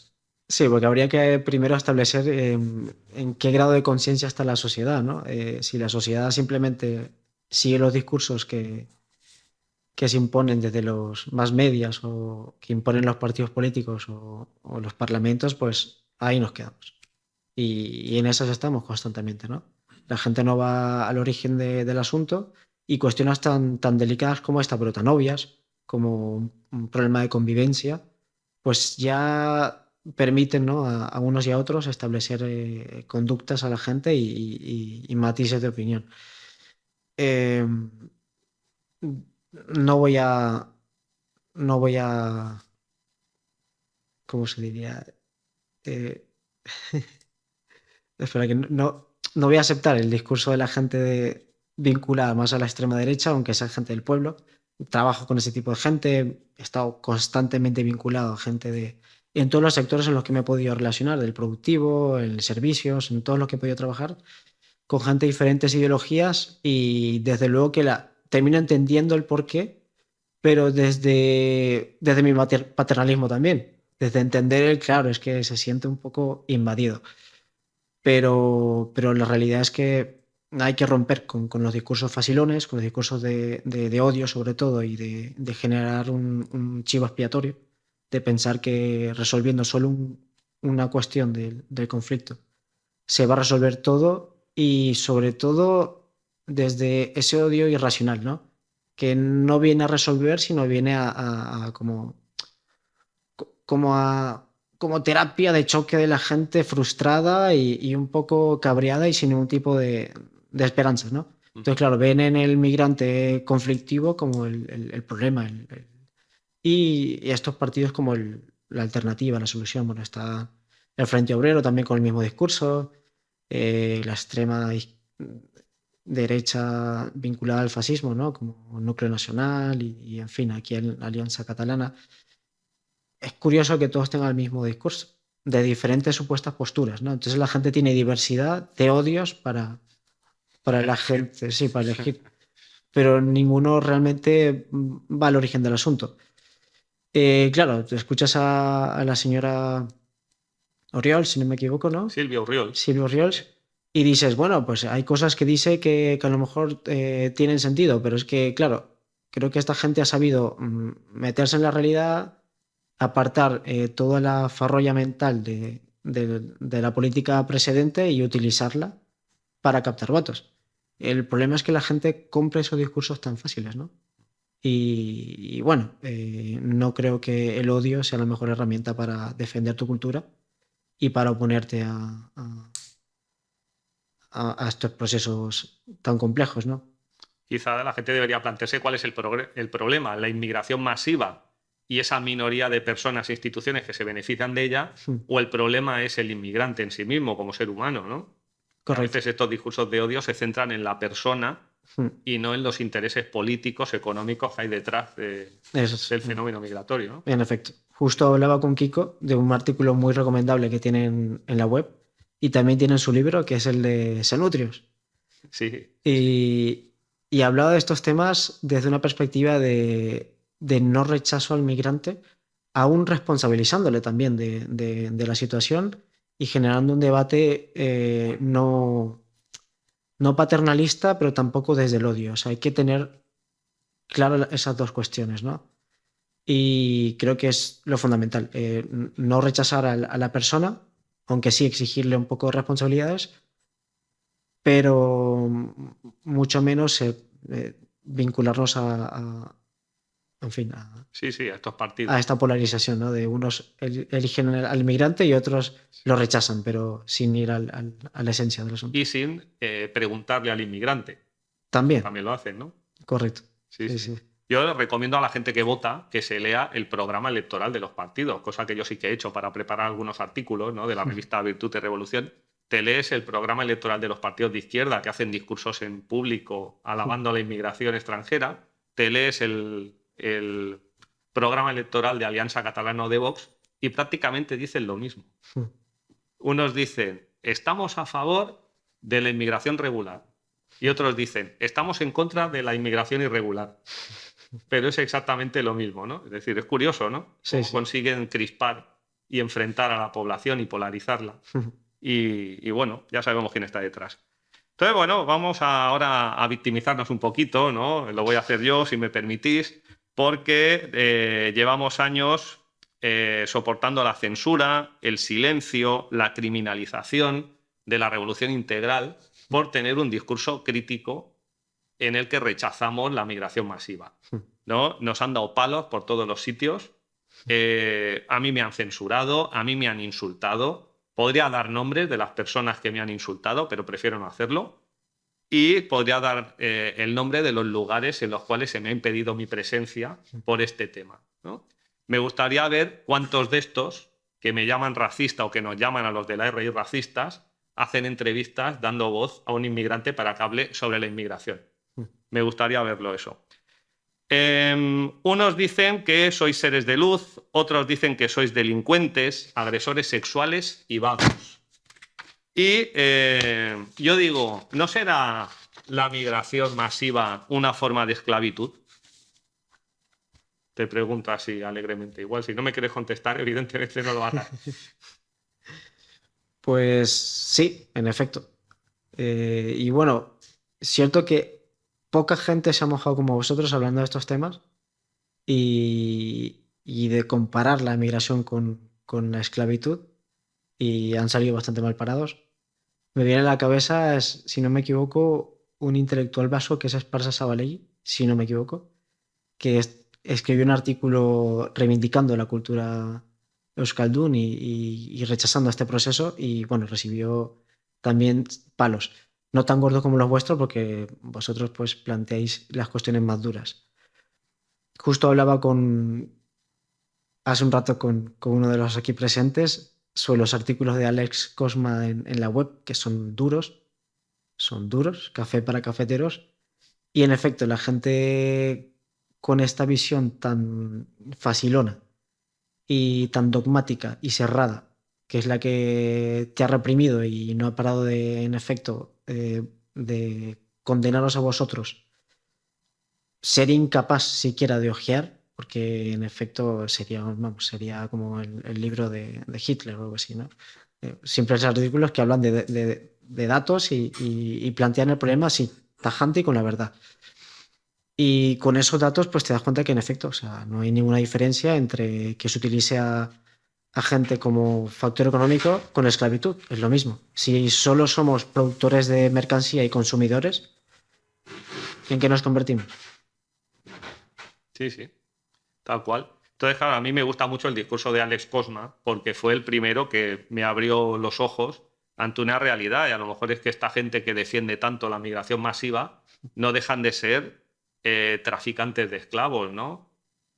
Sí, porque habría que primero establecer en qué grado de conciencia está la sociedad, ¿no? Si la sociedad simplemente sigue los discursos que se imponen desde los más medias o que imponen los partidos políticos o los parlamentos, pues ahí nos quedamos. Y en esas estamos constantemente, ¿no? La gente no va al origen del asunto y cuestiones tan delicadas como esta, pero tan obvias, como un problema de convivencia, pues ya permiten, ¿no? A unos y a otros establecer conductas a la gente y matices de opinión. Eh, no voy a, no voy a, ¿cómo se diría? Eh, Espera, que no voy a aceptar el discurso de la gente vinculada más a la extrema derecha, aunque sea gente del pueblo. Trabajo con ese tipo de gente, he estado constantemente vinculado a gente en todos los sectores en los que me he podido relacionar, del productivo, en servicios, en todos los que he podido trabajar, con gente de diferentes ideologías y desde luego que termino entendiendo el porqué, pero desde mi paternalismo también, desde entender claro, es que se siente un poco invadido. Pero la realidad es que hay que romper con los discursos facilones, con los discursos de odio sobre todo y de generar un chivo expiatorio, de pensar que resolviendo solo una cuestión del conflicto se va a resolver todo y sobre todo desde ese odio irracional, ¿no? Que no viene a resolver, sino viene a como a como terapia de choque de la gente frustrada y un poco cabreada y sin ningún tipo de esperanzas, ¿no? Entonces, claro, ven en el migrante conflictivo como el problema. Y estos partidos como la alternativa, la solución. Bueno, está el Frente Obrero también con el mismo discurso, la extrema derecha vinculada al fascismo, ¿no? Como Núcleo Nacional y en fin, aquí en la Alianza Catalana es curioso que todos tengan el mismo discurso, de diferentes supuestas posturas, ¿no? Entonces la gente tiene diversidad de odios para la gente, sí, para elegir, pero ninguno realmente va al origen del asunto. Claro, te escuchas a la señora Oriol, si no me equivoco, ¿no? Silvia Urriol. Silvia Oriol, y dices, bueno, pues hay cosas que dice que a lo mejor tienen sentido, pero es que, claro, creo que esta gente ha sabido meterse en la realidad, apartar toda la farrolla mental de la política precedente y utilizarla para captar votos. El problema es que la gente compre esos discursos tan fáciles, ¿no? Y bueno, no creo que el odio sea la mejor herramienta para defender tu cultura y para oponerte a estos procesos tan complejos, ¿no? Quizá la gente debería plantearse cuál es el problema, la inmigración masiva y esa minoría de personas e instituciones que se benefician de ella, o el problema es el inmigrante en sí mismo como ser humano, ¿no? A Correcto. veces estos discursos de odio se centran en la persona y no en los intereses políticos, económicos que hay detrás Eso del es. fenómeno migratorio, ¿no? En efecto. Justo hablaba con Kiko de un artículo muy recomendable que tienen en la web y también tienen su libro que es el de Senutrios. Sí. Y hablaba de estos temas desde una perspectiva de no rechazo al migrante, aún responsabilizándole también de la situación y generando un debate no paternalista, pero tampoco desde el odio. O sea, hay que tener claro esas dos cuestiones, ¿no? Y creo que es lo fundamental, no rechazar a la persona, aunque sí exigirle un poco de responsabilidades, pero mucho menos vincularnos en fin, Sí, sí, a estos a partidos. esta polarización, ¿no? De unos eligen al inmigrante y otros lo rechazan, pero sin ir a la esencia del asunto. Y sin preguntarle al inmigrante. También, También lo hacen, ¿no? correcto. Sí, Sí, sí. sí. Yo recomiendo a la gente que vota que se lea el programa electoral de los partidos, cosa que yo sí que he hecho para preparar algunos artículos, ¿no? De la revista Virtud y Revolución. Te lees el programa electoral de los partidos de izquierda que hacen discursos en público alabando a la inmigración extranjera. Te lees el programa electoral de Alianza Catalana o de Vox y prácticamente dicen lo mismo. Unos dicen, estamos a favor de la inmigración regular. Y otros dicen, estamos en contra de la inmigración irregular. Pero es exactamente lo mismo, ¿no? Es decir, es curioso, ¿no? Sí, Cómo sí. consiguen crispar y enfrentar a la población y polarizarla. Y bueno, ya sabemos quién está detrás. Entonces, bueno, vamos ahora a victimizarnos un poquito, ¿no? Lo voy a hacer yo, si me permitís, porque llevamos años soportando la censura, el silencio, la criminalización de la revolución integral por tener un discurso crítico en el que rechazamos la migración masiva, ¿no? Nos han dado palos por todos los sitios. A mí me han censurado, a mí me han insultado. Podría dar nombres de las personas que me han insultado, pero prefiero no hacerlo. Y podría dar el nombre de los lugares en los cuales se me ha impedido mi presencia por este tema, ¿no? Me gustaría ver cuántos de estos que me llaman racista o que nos llaman a los de la RI racistas hacen entrevistas dando voz a un inmigrante para que hable sobre la inmigración. Me gustaría verlo eso. Unos dicen que sois seres de luz, otros dicen que sois delincuentes, agresores sexuales y vagos. Y yo digo, ¿no será la migración masiva una forma de esclavitud? Te pregunto así alegremente. Igual, si no me quieres contestar, evidentemente no lo hagas. Pues sí, en efecto. Y bueno, cierto que poca gente se ha mojado como vosotros hablando de estos temas y de comparar la migración con la esclavitud y han salido bastante mal parados. Me viene a la cabeza, si no me equivoco, un intelectual vasco que es Esparza Sabalegui, si no me equivoco, que escribió un artículo reivindicando la cultura euskaldun y rechazando este proceso y bueno, recibió también palos. No tan gordos como los vuestros porque vosotros pues planteáis las cuestiones más duras. Justo hablaba hace un rato con uno de los aquí presentes sobre los artículos de Alex Cosma en la web, que son duros, café para cafeteros. Y en efecto, la gente con esta visión tan facilona y tan dogmática y cerrada, que es la que te ha reprimido y no ha parado de, en efecto, de condenaros a vosotros, ser incapaz siquiera de ojear, porque en efecto sería, vamos, sería como el libro de Hitler o algo así, ¿no? Simples artículos que hablan de datos y plantean el problema así, tajante y con la verdad. Y con esos datos, pues te das cuenta que en efecto, o sea, no hay ninguna diferencia entre que se utilice a gente como factor económico con esclavitud. Es lo mismo. Si solo somos productores de mercancía y consumidores, ¿en qué nos convertimos? Sí, sí, tal cual. Entonces, claro, a mí me gusta mucho el discurso de Alex Cosma porque fue el primero que me abrió los ojos ante una realidad y a lo mejor es que esta gente que defiende tanto la migración masiva no dejan de ser traficantes de esclavos, ¿no?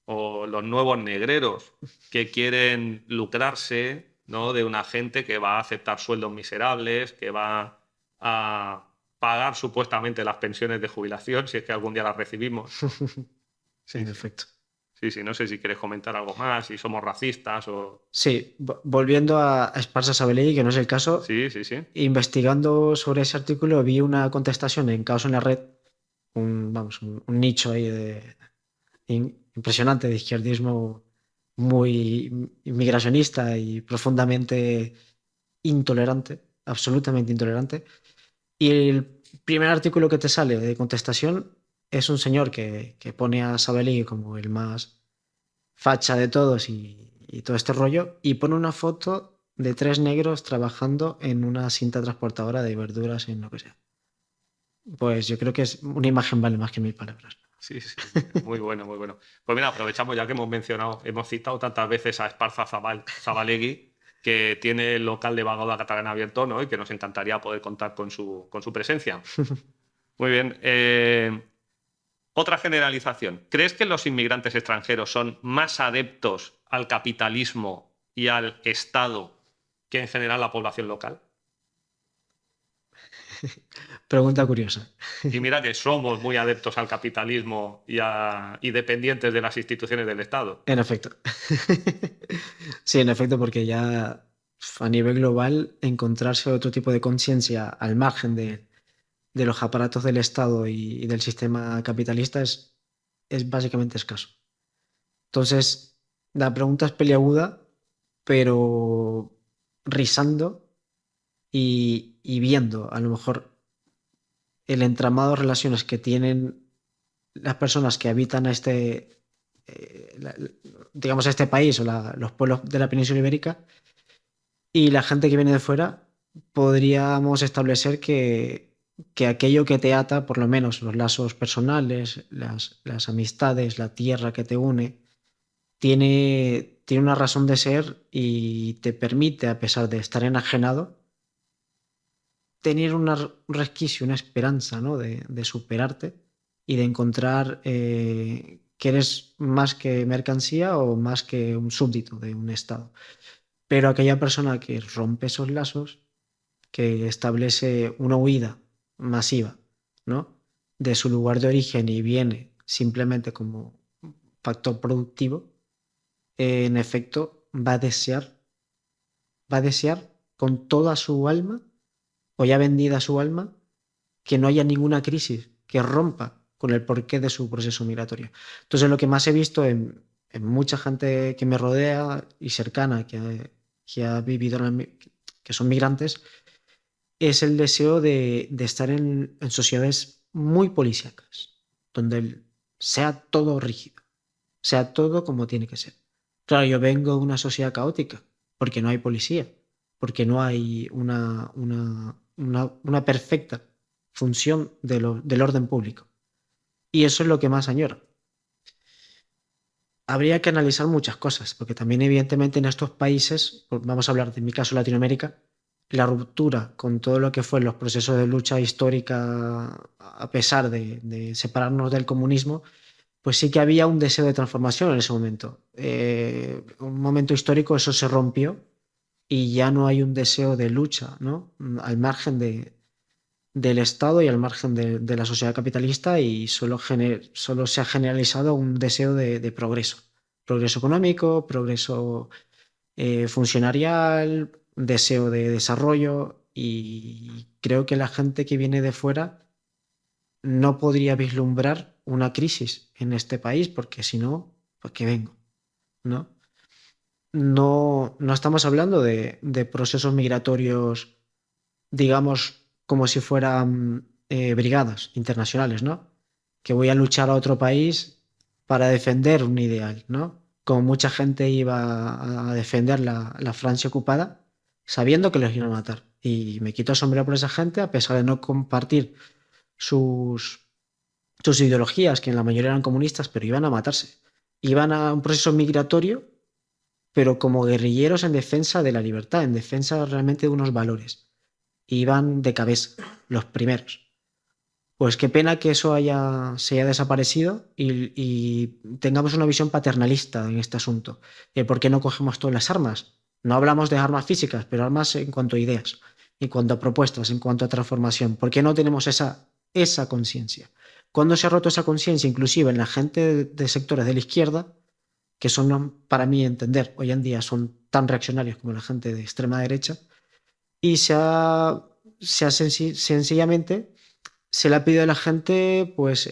O los nuevos negreros que quieren lucrarse, ¿no? De una gente que va a aceptar sueldos miserables, que va a pagar supuestamente las pensiones de jubilación, si es que algún día las recibimos. Sí, En sí. efecto. Sí, sí, no sé si quieres comentar algo más, si somos racistas o... Sí, volviendo a Esparza Sabelegui, que no es el caso, Sí, sí, sí. investigando sobre ese artículo vi una contestación en Caos en la Red, vamos, un nicho ahí impresionante de izquierdismo muy inmigracionista y profundamente intolerante, absolutamente intolerante. Y el primer artículo que te sale de contestación es un señor que pone a Sabelegui como el más facha de todos y todo este rollo, y pone una foto de tres negros trabajando en una cinta transportadora de verduras en lo que sea. Pues yo creo que es una imagen vale más que mil palabras. Sí, sí, muy bueno, muy bueno. Pues mira, aprovechamos ya que hemos citado tantas veces a Esparza Zabalegui, que tiene el local de Vagoda Catalana abierto, ¿no? Y que nos encantaría poder contar con su presencia. Muy bien. Otra generalización. ¿Crees que los inmigrantes extranjeros son más adeptos al capitalismo y al Estado que en general la población local? Pregunta curiosa. Y mira que somos muy adeptos al capitalismo y dependientes de las instituciones del Estado. En efecto. Sí, en efecto, porque ya a nivel global encontrarse otro tipo de conciencia al margen de los aparatos del Estado y del sistema capitalista es básicamente escaso. Entonces, la pregunta es peliaguda, pero risando y viendo a lo mejor el entramado de relaciones que tienen las personas que habitan a digamos, a este país o los pueblos de la península ibérica y la gente que viene de fuera, podríamos establecer que aquello que te ata, por lo menos los lazos personales, las amistades, la tierra que te une, tiene una razón de ser y te permite, a pesar de estar enajenado, tener un resquicio, una esperanza, ¿no? de superarte y de encontrar que eres más que mercancía o más que un súbdito de un Estado. Pero aquella persona que rompe esos lazos, que establece una huida masiva, ¿no? de su lugar de origen y viene simplemente como factor productivo, en efecto va a desear con toda su alma, o ya vendida su alma, que no haya ninguna crisis que rompa con el porqué de su proceso migratorio. Entonces, lo que más he visto en mucha gente que me rodea y cercana, que ha vivido, que son migrantes, es el deseo de estar en sociedades muy policíacas, donde sea todo rígido, sea todo como tiene que ser. Claro, yo vengo de una sociedad caótica, porque no hay policía, porque no hay una perfecta función del orden público. Y eso es lo que más añoro. Habría que analizar muchas cosas, porque también evidentemente en estos países, pues vamos a hablar de mi caso Latinoamérica, la ruptura con todo lo que fue los procesos de lucha histórica, a pesar de separarnos del comunismo, pues sí que había un deseo de transformación en ese momento. Un momento histórico eso se rompió y ya no hay un deseo de lucha, ¿no? Al margen del Estado y al margen de la sociedad capitalista y solo se ha generalizado un deseo de progreso. Progreso económico, progreso funcionarial, deseo de desarrollo y creo que la gente que viene de fuera no podría vislumbrar una crisis en este país porque si no, pues que vengo, ¿no? No estamos hablando de procesos migratorios, digamos, como si fueran brigadas internacionales, ¿no? Que voy a luchar a otro país para defender un ideal, ¿no? Como mucha gente iba a defender la Francia ocupada, sabiendo que los iban a matar. Y me quito el sombrero por esa gente, a pesar de no compartir sus, sus ideologías, que en la mayoría eran comunistas, pero iban a matarse. Iban a un proceso migratorio, pero como guerrilleros en defensa de la libertad, en defensa realmente de unos valores. Iban de cabeza, los primeros. Pues qué pena que eso se haya desaparecido y tengamos una visión paternalista en este asunto. ¿Por qué no cogemos todas las armas? No hablamos de armas físicas, pero armas en cuanto a ideas, en cuanto a propuestas, en cuanto a transformación. ¿Por qué no tenemos esa conciencia? ¿Cuándo se ha roto esa conciencia, inclusive en la gente de sectores de la izquierda, que son, para mí entender, hoy en día son tan reaccionarios como la gente de extrema derecha, y sencillamente se le ha pedido a la gente, pues,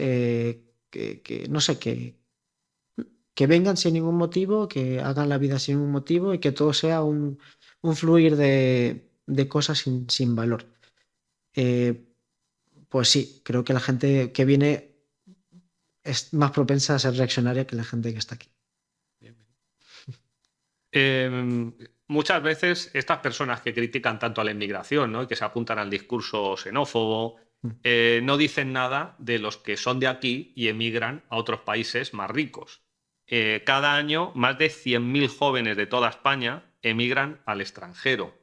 no sé, que vengan sin ningún motivo, que hagan la vida sin ningún motivo y que todo sea un fluir de cosas sin valor. Eh, pues sí, creo que la gente que viene es más propensa a ser reaccionaria que la gente que está aquí. Eh, Muchas veces estas personas que critican tanto a la inmigración, ¿no? Y que se apuntan al discurso xenófobo no dicen nada de los que son de aquí y emigran a otros países más ricos. Cada año, más de 100.000 jóvenes de toda España emigran al extranjero.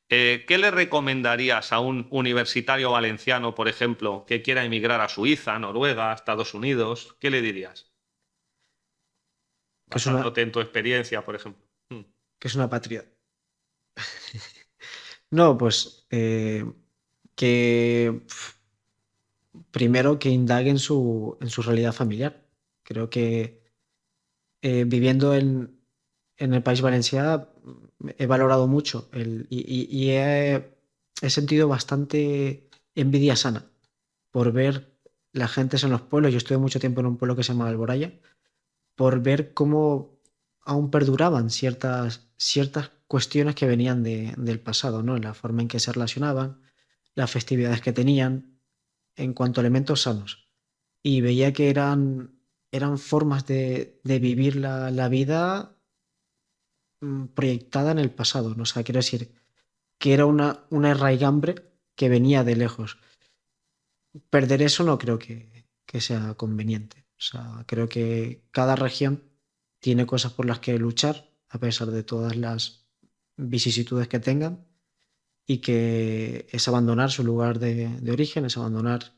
¿Qué le recomendarías a un universitario valenciano, por ejemplo, que quiera emigrar a Suiza, Noruega, Estados Unidos? ¿Qué le dirías? Que es una, Basándote en tu experiencia, por ejemplo. que es una patria. No, pues que primero que indague en su realidad familiar. Creo que viviendo en el País Valencià he valorado mucho y he sentido bastante envidia sana por ver la gente en los pueblos. Yo estuve mucho tiempo en un pueblo que se llama Alboraya, por ver cómo aún perduraban ciertas cuestiones que venían del pasado, ¿no? En la forma en que se relacionaban, las festividades que tenían, en cuanto a elementos sanos. Y veía que eran formas de vivir la vida proyectada en el pasado, ¿no? O sea, quiero decir, que era una raigambre que venía de lejos. Perder eso no creo que sea conveniente. O sea, creo que cada región tiene cosas por las que luchar, a pesar de todas las vicisitudes que tengan, y que es abandonar su lugar de origen, es abandonar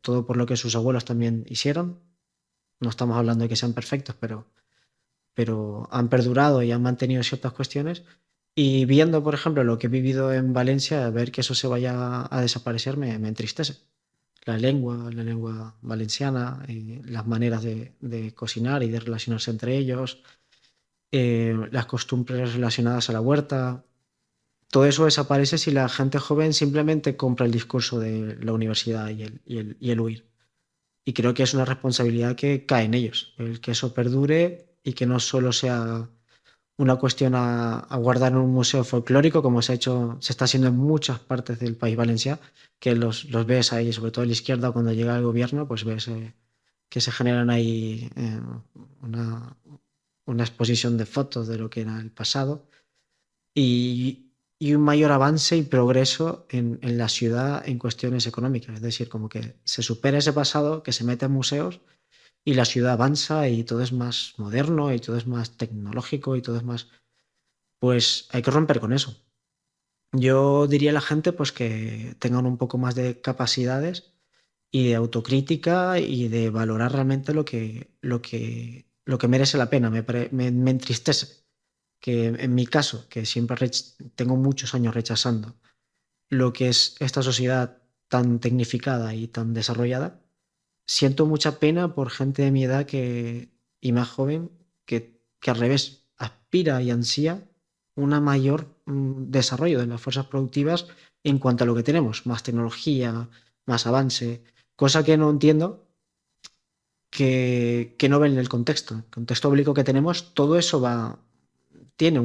todo por lo que sus abuelos también hicieron. No estamos hablando de que sean perfectos, pero han perdurado y han mantenido ciertas cuestiones. Y viendo, por ejemplo, lo que he vivido en Valencia, ver que eso se vaya a desaparecer me entristece. La lengua valenciana, las maneras de cocinar y de relacionarse entre ellos, las costumbres relacionadas a la huerta, todo eso desaparece si la gente joven simplemente compra el discurso de la universidad y el huir. Y creo que es una responsabilidad que cae en ellos, el que eso perdure y que no solo sea una cuestión a guardar en un museo folclórico, como se está haciendo en muchas partes del país valenciano, que los ves ahí, sobre todo a la izquierda, cuando llega el gobierno, pues ves que se generan ahí una, una exposición de fotos de lo que era el pasado y un mayor avance y progreso en la ciudad en cuestiones económicas. Es decir, como que se supera ese pasado, que se mete en museos y la ciudad avanza y todo es más moderno y todo es más tecnológico y todo es más... Pues hay que romper con eso. Yo diría a la gente pues que tengan un poco más de capacidades y de autocrítica y de valorar realmente lo que merece la pena. Me entristece que en mi caso, que siempre tengo muchos años rechazando lo que es esta sociedad tan tecnificada y tan desarrollada, siento mucha pena por gente de mi edad y más joven que al revés aspira y ansía una mayor desarrollo de las fuerzas productivas en cuanto a lo que tenemos, más tecnología, más avance, cosa que no entiendo que no ven en el contexto. El contexto oblicuo que tenemos, todo eso tiene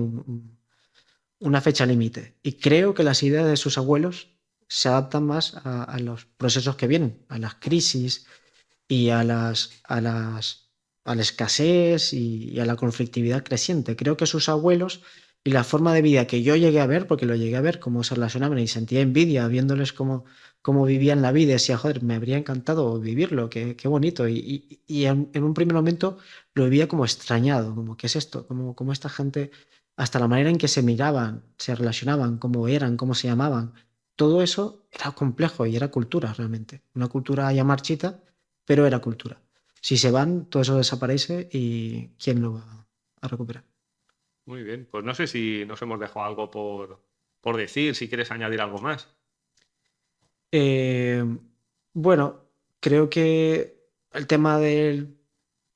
una fecha límite. Y creo que las ideas de sus abuelos se adaptan más a los procesos que vienen, a las crisis y a la escasez y a la conflictividad creciente. Creo que sus abuelos y la forma de vida que yo llegué a ver, porque lo llegué a ver, cómo se relacionaban y sentía envidia viéndoles cómo vivían la vida y decía, joder, me habría encantado vivirlo, qué bonito. Y en un primer momento lo vivía como extrañado, como, ¿qué es esto? Como esta gente, hasta la manera en que se miraban, se relacionaban, cómo eran, cómo se llamaban. Todo eso era complejo y era cultura realmente. Una cultura ya marchita, pero era cultura. Si se van, todo eso desaparece y ¿quién lo va a recuperar? Muy bien, pues no sé si nos hemos dejado algo por decir, si quieres añadir algo más. Eh, bueno, creo que el tema del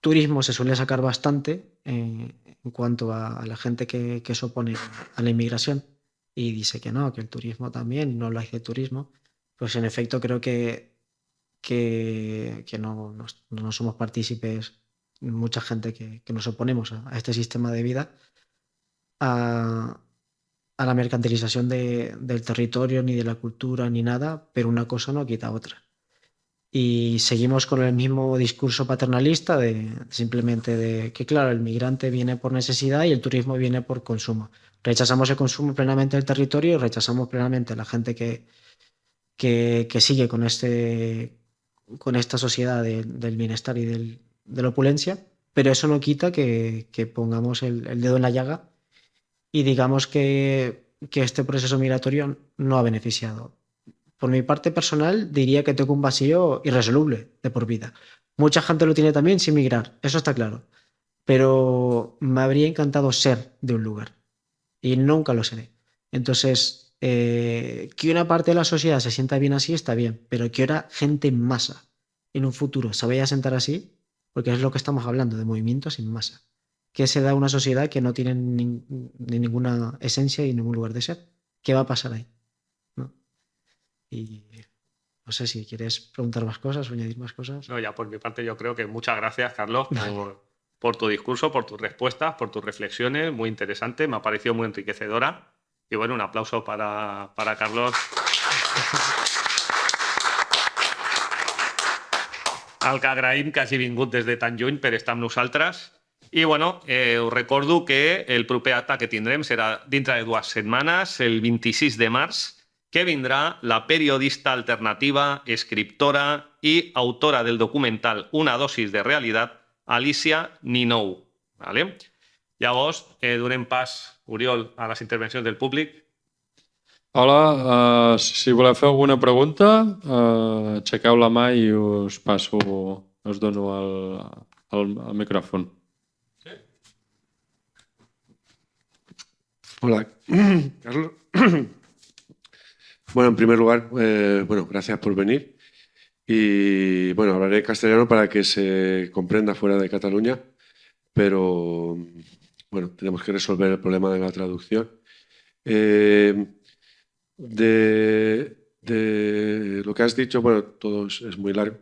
turismo se suele sacar bastante en cuanto a la gente que se opone a la inmigración y dice que no, que el turismo también, no lo hace turismo. Pues en efecto creo que no somos partícipes, mucha gente que nos oponemos a este sistema de vida, a, a la mercantilización del territorio, ni de la cultura, ni nada, pero una cosa no quita otra. Y seguimos con el mismo discurso paternalista de simplemente de que, claro, el migrante viene por necesidad y el turismo viene por consumo. Rechazamos el consumo plenamente del territorio y rechazamos plenamente a la gente que sigue con, con esta sociedad del bienestar y de la opulencia, pero eso no quita que pongamos el dedo en la llaga y digamos que este proceso migratorio no ha beneficiado. Por mi parte personal, diría que tengo un vacío irresoluble de por vida. Mucha gente lo tiene también sin migrar, eso está claro, pero me habría encantado ser de un lugar y nunca lo seré. Entonces, que una parte de la sociedad se sienta bien así está bien, pero que ahora gente en masa en un futuro se vaya a sentar así, porque es lo que estamos hablando, de movimientos en masa, que se da una sociedad que no tiene ni ninguna esencia y ningún lugar de ser. ¿Qué va a pasar ahí? ¿No? Y no sé si quieres preguntar más cosas o añadir más cosas. No, ya por mi parte yo creo que muchas gracias, Carlos, por tu discurso, por tus respuestas, por tus reflexiones, muy interesante, me ha parecido muy enriquecedora. Y bueno, un aplauso para Carlos. Al que agraïm que hagi vingut des de tan lluny per estar amb nosaltres. I bueno, us recordo que el proper acte que tindrem serà dintre de 2 setmanes, el 26 de març, que vindrà la periodista alternativa, escriptora i autora del documental Una dosis de realitat, Alicia Ninou. ¿Vale? Llavors, donem pas, Oriol, a les intervencions del públic. Hola, si voleu fer alguna pregunta, aixequeu la mà i us passo, us dono el micròfon. Hola, Carlos. Bueno, en primer lugar, gracias por venir. Y bueno, hablaré castellano para que se comprenda fuera de Cataluña, pero bueno, tenemos que resolver el problema de la traducción. De lo que has dicho, bueno, todo es muy largo.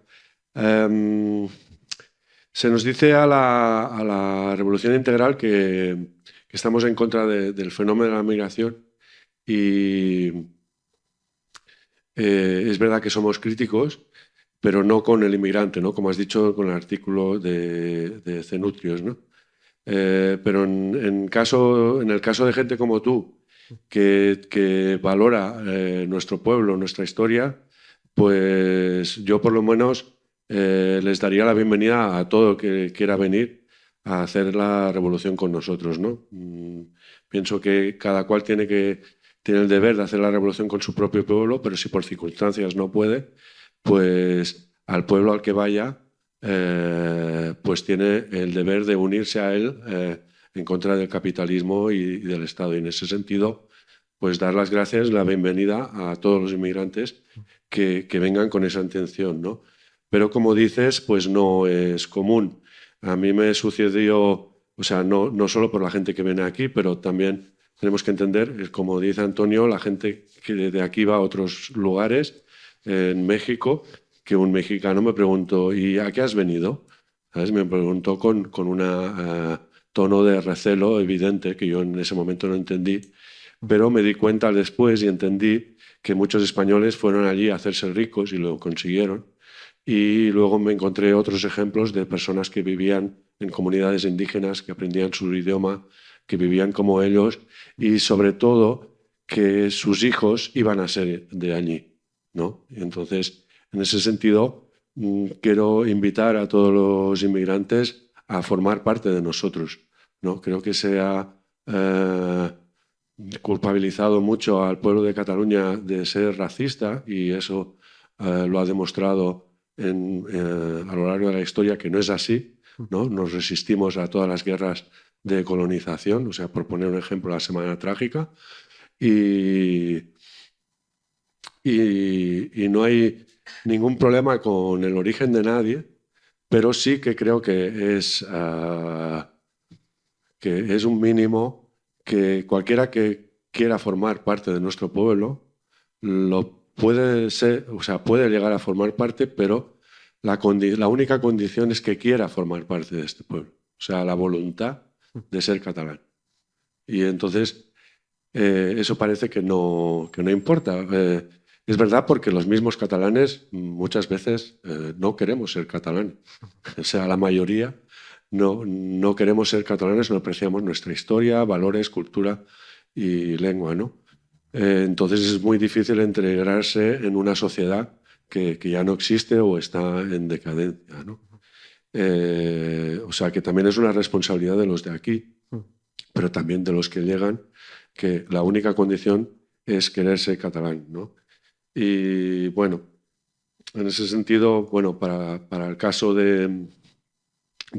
Se nos dice a la Revolución Integral que estamos en contra del fenómeno de la migración y es verdad que somos críticos, pero no con el inmigrante, ¿no? Como has dicho con el artículo de Cenutrios, ¿no? Pero en el caso de gente como tú, que valora nuestro pueblo, nuestra historia, pues yo por lo menos les daría la bienvenida a todo el que quiera venir a hacer la revolución con nosotros, ¿no? Pienso que cada cual tiene el deber de hacer la revolución con su propio pueblo, pero si por circunstancias no puede, pues al pueblo al que vaya, pues tiene el deber de unirse a él en contra del capitalismo y del Estado. Y en ese sentido, pues dar las gracias, la bienvenida a todos los inmigrantes que vengan con esa intención, ¿no? Pero como dices, pues no es común. A mí me sucedió, o sea, no solo por la gente que viene aquí, pero también tenemos que entender, como dice Antonio, la gente que de aquí va a otros lugares, en México, que un mexicano me preguntó, ¿y a qué has venido? ¿Sabes? Me preguntó con un tono de recelo evidente que yo en ese momento no entendí, pero me di cuenta después y entendí que muchos españoles fueron allí a hacerse ricos y lo consiguieron. Y luego me encontré otros ejemplos de personas que vivían en comunidades indígenas, que aprendían su idioma, que vivían como ellos y sobre todo que sus hijos iban a ser de allí, ¿no? Y entonces, en ese sentido, quiero invitar a todos los inmigrantes a formar parte de nosotros, ¿no? Creo que se ha culpabilizado mucho al pueblo de Cataluña de ser racista y eso lo ha demostrado a lo largo de la historia que no es así, ¿no? Nos resistimos a todas las guerras de colonización, o sea, por poner un ejemplo, la Semana Trágica, y no hay ningún problema con el origen de nadie, pero sí que creo que es un mínimo que cualquiera que quiera formar parte de nuestro pueblo lo puede ser, o sea, puede llegar a formar parte, pero la única condición es que quiera formar parte de este pueblo, o sea, la voluntad de ser catalán. Y entonces eso parece que no importa. Es verdad porque los mismos catalanes muchas veces no queremos ser catalanes. O sea, la mayoría no queremos ser catalanes, no apreciamos nuestra historia, valores, cultura y lengua, ¿no? Entonces es muy difícil integrarse en una sociedad que ya no existe o está en decadencia, ¿no? O sea que también es una responsabilidad de los de aquí, pero también de los que llegan, que la única condición es querer ser catalán, ¿no? Y bueno, en ese sentido, bueno, para el caso de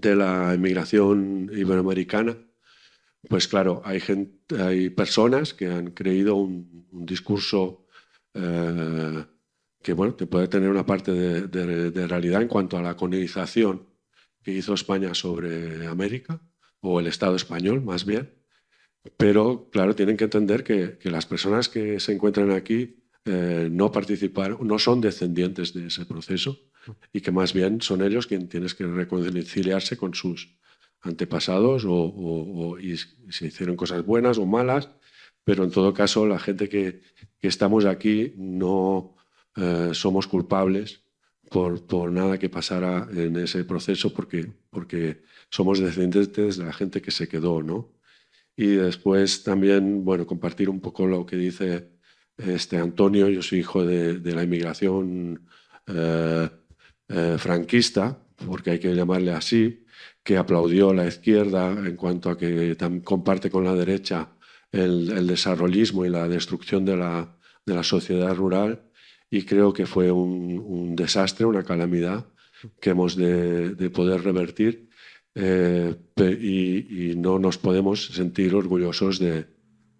la inmigración iberoamericana, pues claro, hay personas que han creído un discurso que, bueno, que puede tener una parte de realidad en cuanto a la colonización que hizo España sobre América, o el Estado español más bien. Pero, claro, tienen que entender que las personas que se encuentran aquí no participaron, no son descendientes de ese proceso y que más bien son ellos quienes tienen que reconciliarse con sus antepasados y si hicieron cosas buenas o malas, pero en todo caso la gente que estamos aquí no somos culpables por nada que pasara en ese proceso porque somos descendientes de la gente que se quedó, ¿no? Y después también, bueno, compartir un poco lo que dice Antonio. Yo soy hijo de la inmigración franquista, porque hay que llamarle así, que aplaudió la izquierda en cuanto a que comparte con la derecha el desarrollismo y la destrucción de la sociedad rural, y creo que fue un desastre, una calamidad que hemos de poder revertir. Y no nos podemos sentir orgullosos de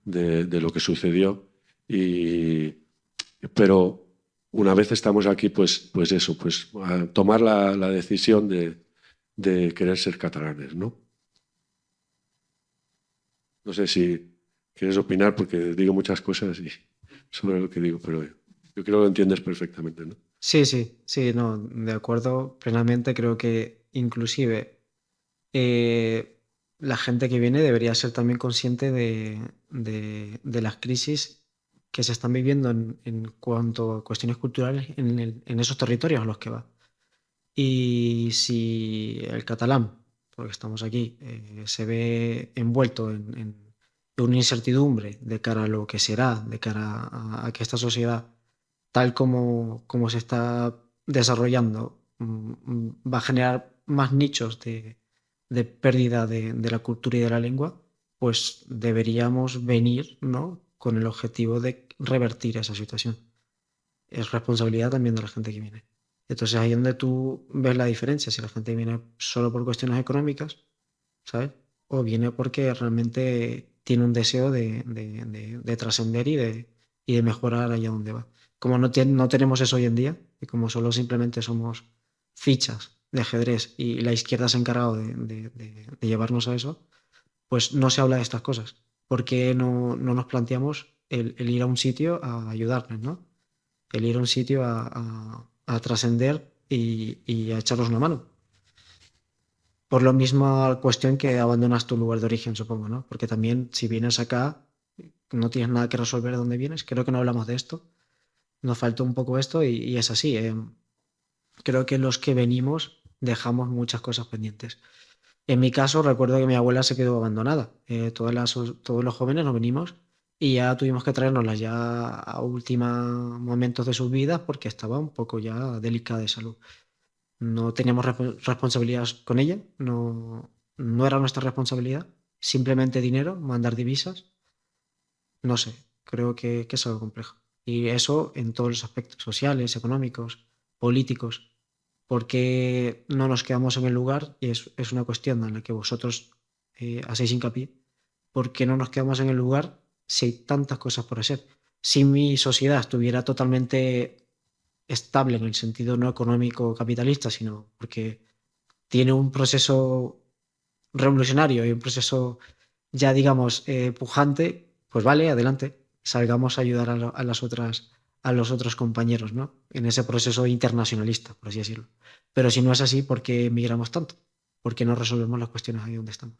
lo que sucedió. Pero una vez estamos aquí, pues eso, pues a tomar la decisión de querer ser catalanes, ¿no? No sé si quieres opinar, porque digo muchas cosas sobre lo que digo, pero yo creo que lo entiendes perfectamente, ¿no? Sí, no, de acuerdo plenamente. Creo que inclusive la gente que viene debería ser también consciente de las crisis que se están viviendo en cuanto a cuestiones culturales en esos territorios a los que va. Y si el catalán, porque estamos aquí, se ve envuelto en una incertidumbre de cara a lo que será, de cara a que esta sociedad, tal como se está desarrollando, va a generar más nichos de pérdida de la cultura y de la lengua, pues deberíamos venir, ¿no?, con el objetivo de revertir esa situación. Es responsabilidad también de la gente que viene. Entonces ahí es donde tú ves la diferencia, si la gente viene solo por cuestiones económicas, ¿sabes? O viene porque realmente tiene un deseo de trascender y de mejorar allá donde va. Como no tenemos eso hoy en día, y como solo simplemente somos fichas de ajedrez y la izquierda se ha encargado de llevarnos a eso, pues no se habla de estas cosas. ¿Por qué no nos planteamos el ir a un sitio a ayudarnos, ¿no? El ir a un sitio a trascender y a echarnos una mano. Por lo mismo cuestión que abandonas tu lugar de origen, supongo, ¿no? Porque también si vienes acá, no tienes nada que resolver de dónde vienes. Creo que no hablamos de esto. Nos faltó un poco esto y es así. Creo que los que venimos dejamos muchas cosas pendientes. En mi caso, recuerdo que mi abuela se quedó abandonada. Todos los jóvenes nos venimos y ya tuvimos que traernosla ya a últimos momentos de sus vidas porque estaba un poco ya delicada de salud. No teníamos responsabilidades con ella, no era nuestra responsabilidad, simplemente dinero, mandar divisas, no sé, creo que es algo complejo. Y eso en todos los aspectos, sociales, económicos, políticos, porque no nos quedamos en el lugar, y es una cuestión en la que vosotros hacéis hincapié, ¿por qué no nos quedamos en el lugar si hay tantas cosas por hacer? Si mi sociedad estuviera totalmente estable en el sentido no económico capitalista, sino porque tiene un proceso revolucionario y un proceso ya, digamos, pujante, pues vale, adelante, salgamos a ayudar a los otros compañeros, ¿no? En ese proceso internacionalista, por así decirlo. Pero si no es así, ¿por qué emigramos tanto? ¿Por qué no resolvemos las cuestiones ahí donde estamos?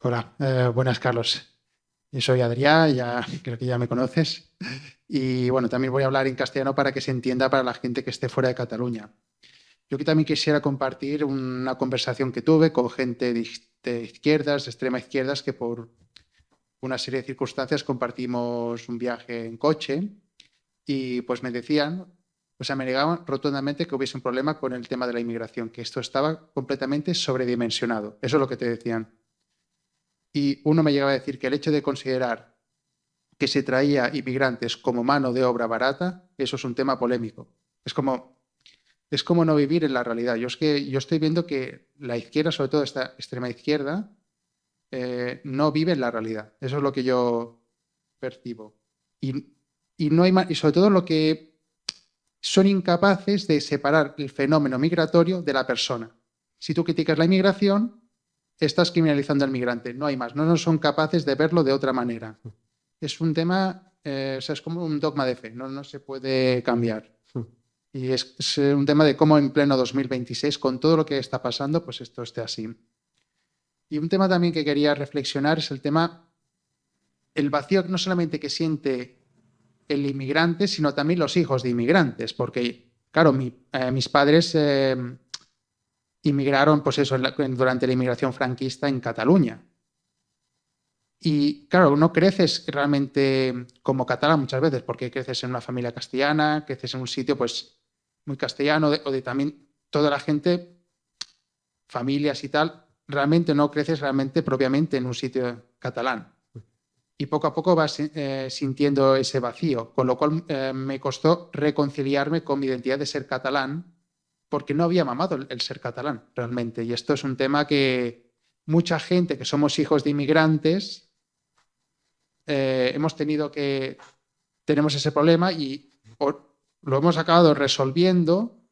Hola, buenas, Carlos. Yo soy Adrián, ya creo que ya me conoces. Y bueno, también voy a hablar en castellano para que se entienda para la gente que esté fuera de Cataluña. Yo que también quisiera compartir una conversación que tuve con gente de izquierdas, de extrema izquierdas, que por una serie de circunstancias compartimos un viaje en coche y pues me decían, o sea, me negaban rotundamente que hubiese un problema con el tema de la inmigración, que esto estaba completamente sobredimensionado. Eso es lo que te decían. Y uno me llegaba a decir que el hecho de considerar que se traía inmigrantes como mano de obra barata, eso es un tema polémico. Es como no vivir en la realidad. Yo estoy viendo que la izquierda, sobre todo esta extrema izquierda, no vive en la realidad. Eso es lo que yo percibo. Y no hay y sobre todo lo que son incapaces de separar el fenómeno migratorio de la persona. Si tú criticas la inmigración, estás criminalizando al migrante. No hay más. No son capaces de verlo de otra manera. Es un tema, o sea, es como un dogma de fe. No se puede cambiar. Y es un tema de cómo en pleno 2026, con todo lo que está pasando, pues esto esté así. Y un tema también que quería reflexionar es el tema, el vacío no solamente que siente el inmigrante, sino también los hijos de inmigrantes, porque, claro, mis padres inmigraron, pues eso, durante la inmigración franquista en Cataluña. Y, claro, no creces realmente como catalán muchas veces, porque creces en una familia castellana, creces en un sitio, pues, muy castellano, o de también toda la gente, familias y tal, realmente no creces realmente propiamente en un sitio catalán. Y poco a poco vas sintiendo ese vacío, con lo cual me costó reconciliarme con mi identidad de ser catalán, porque no había mamado el ser catalán realmente. Y esto es un tema que mucha gente que somos hijos de inmigrantes tenemos ese problema y lo hemos acabado resolviendo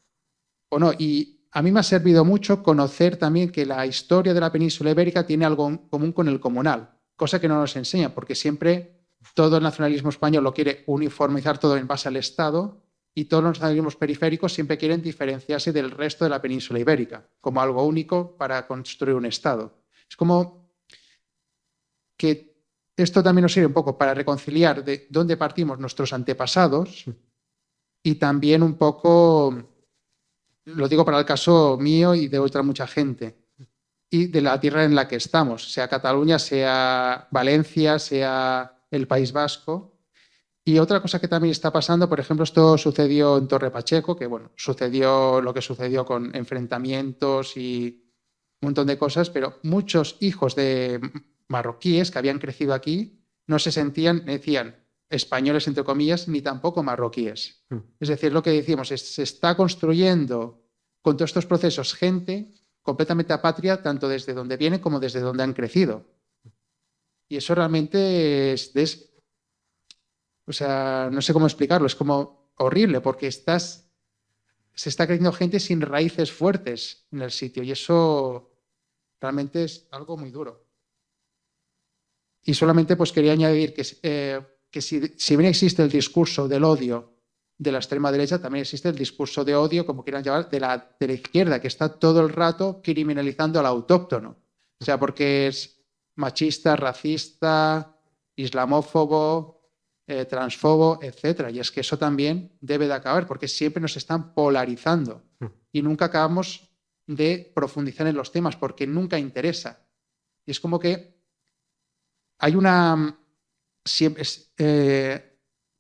o no. Y a mí me ha servido mucho conocer también que la historia de la península ibérica tiene algo en común con el comunal, cosa que no nos enseña, porque siempre todo el nacionalismo español lo quiere uniformizar todo en base al Estado y todos los nacionalismos periféricos siempre quieren diferenciarse del resto de la península ibérica como algo único para construir un Estado. Es como que esto también nos sirve un poco para reconciliar de dónde partimos nuestros antepasados y también un poco, lo digo para el caso mío y de otra mucha gente, y de la tierra en la que estamos, sea Cataluña, sea Valencia, sea el País Vasco. Y otra cosa que también está pasando, por ejemplo, esto sucedió en Torre Pacheco, que bueno, sucedió lo que sucedió con enfrentamientos y un montón de cosas, pero muchos hijos de marroquíes que habían crecido aquí no se sentían, decían, españoles entre comillas, ni tampoco marroquíes. Es decir, lo que decimos es se está construyendo con todos estos procesos gente completamente apatria, tanto desde donde vienen como desde donde han crecido. Y eso realmente o sea, no sé cómo explicarlo, es como horrible, porque se está creciendo gente sin raíces fuertes en el sitio, y eso realmente es algo muy duro. Y solamente pues quería añadir que si bien existe el discurso del odio de la extrema derecha, también existe el discurso de odio, como quieran llamar, de la izquierda, que está todo el rato criminalizando al autóctono. O sea, porque es machista, racista, islamófobo, transfobo, etcétera. Y es que eso también debe de acabar, porque siempre nos están polarizando y nunca acabamos de profundizar en los temas, porque nunca interesa. Y es como que hay una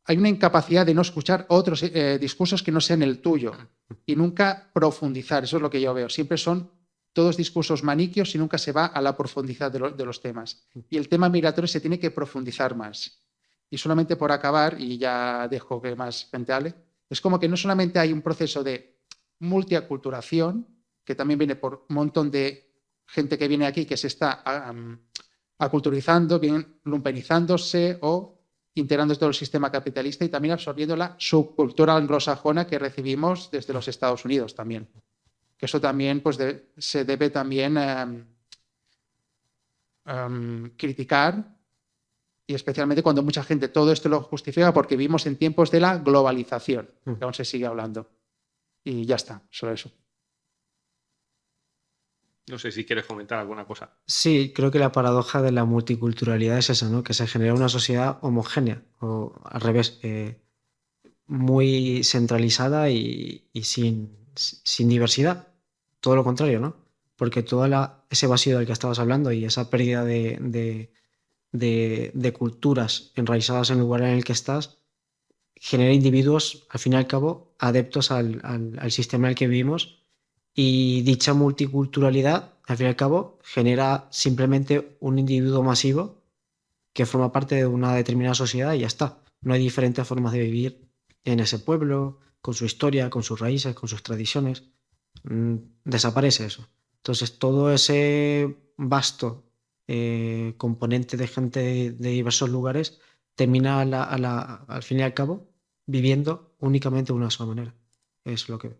incapacidad de no escuchar otros discursos que no sean el tuyo y nunca profundizar. Eso es lo que yo veo. Siempre son todos discursos maniquios y nunca se va a la profundidad de los temas. Y el tema migratorio se tiene que profundizar más. Y solamente por acabar, y ya dejo que más gente hable, es como que no solamente hay un proceso de multiaculturación, que también viene por un montón de gente que viene aquí que se está aculturizando, bien lumpenizándose o integrándose todo el sistema capitalista y también absorbiendo la subcultura anglosajona que recibimos desde los Estados Unidos también. Que eso también pues, se debe también criticar, y especialmente cuando mucha gente todo esto lo justifica porque vivimos en tiempos de la globalización, que aún se sigue hablando. Y ya está, solo eso. No sé si quieres comentar alguna cosa. Sí, creo que la paradoja de la multiculturalidad es esa, ¿no? Que se genera una sociedad homogénea, o al revés, muy centralizada y sin diversidad. Todo lo contrario, ¿no? Porque ese vacío del que estabas hablando y esa pérdida de de culturas enraizadas en el lugar en el que estás, genera individuos, al fin y al cabo, adeptos al sistema en el que vivimos, y dicha multiculturalidad, al fin y al cabo, genera simplemente un individuo masivo que forma parte de una determinada sociedad y ya está. No hay diferentes formas de vivir en ese pueblo, con su historia, con sus raíces, con sus tradiciones. Desaparece eso. Entonces, todo ese vasto componente de gente de diversos lugares termina al fin y al cabo viviendo únicamente de una sola manera. Es lo que...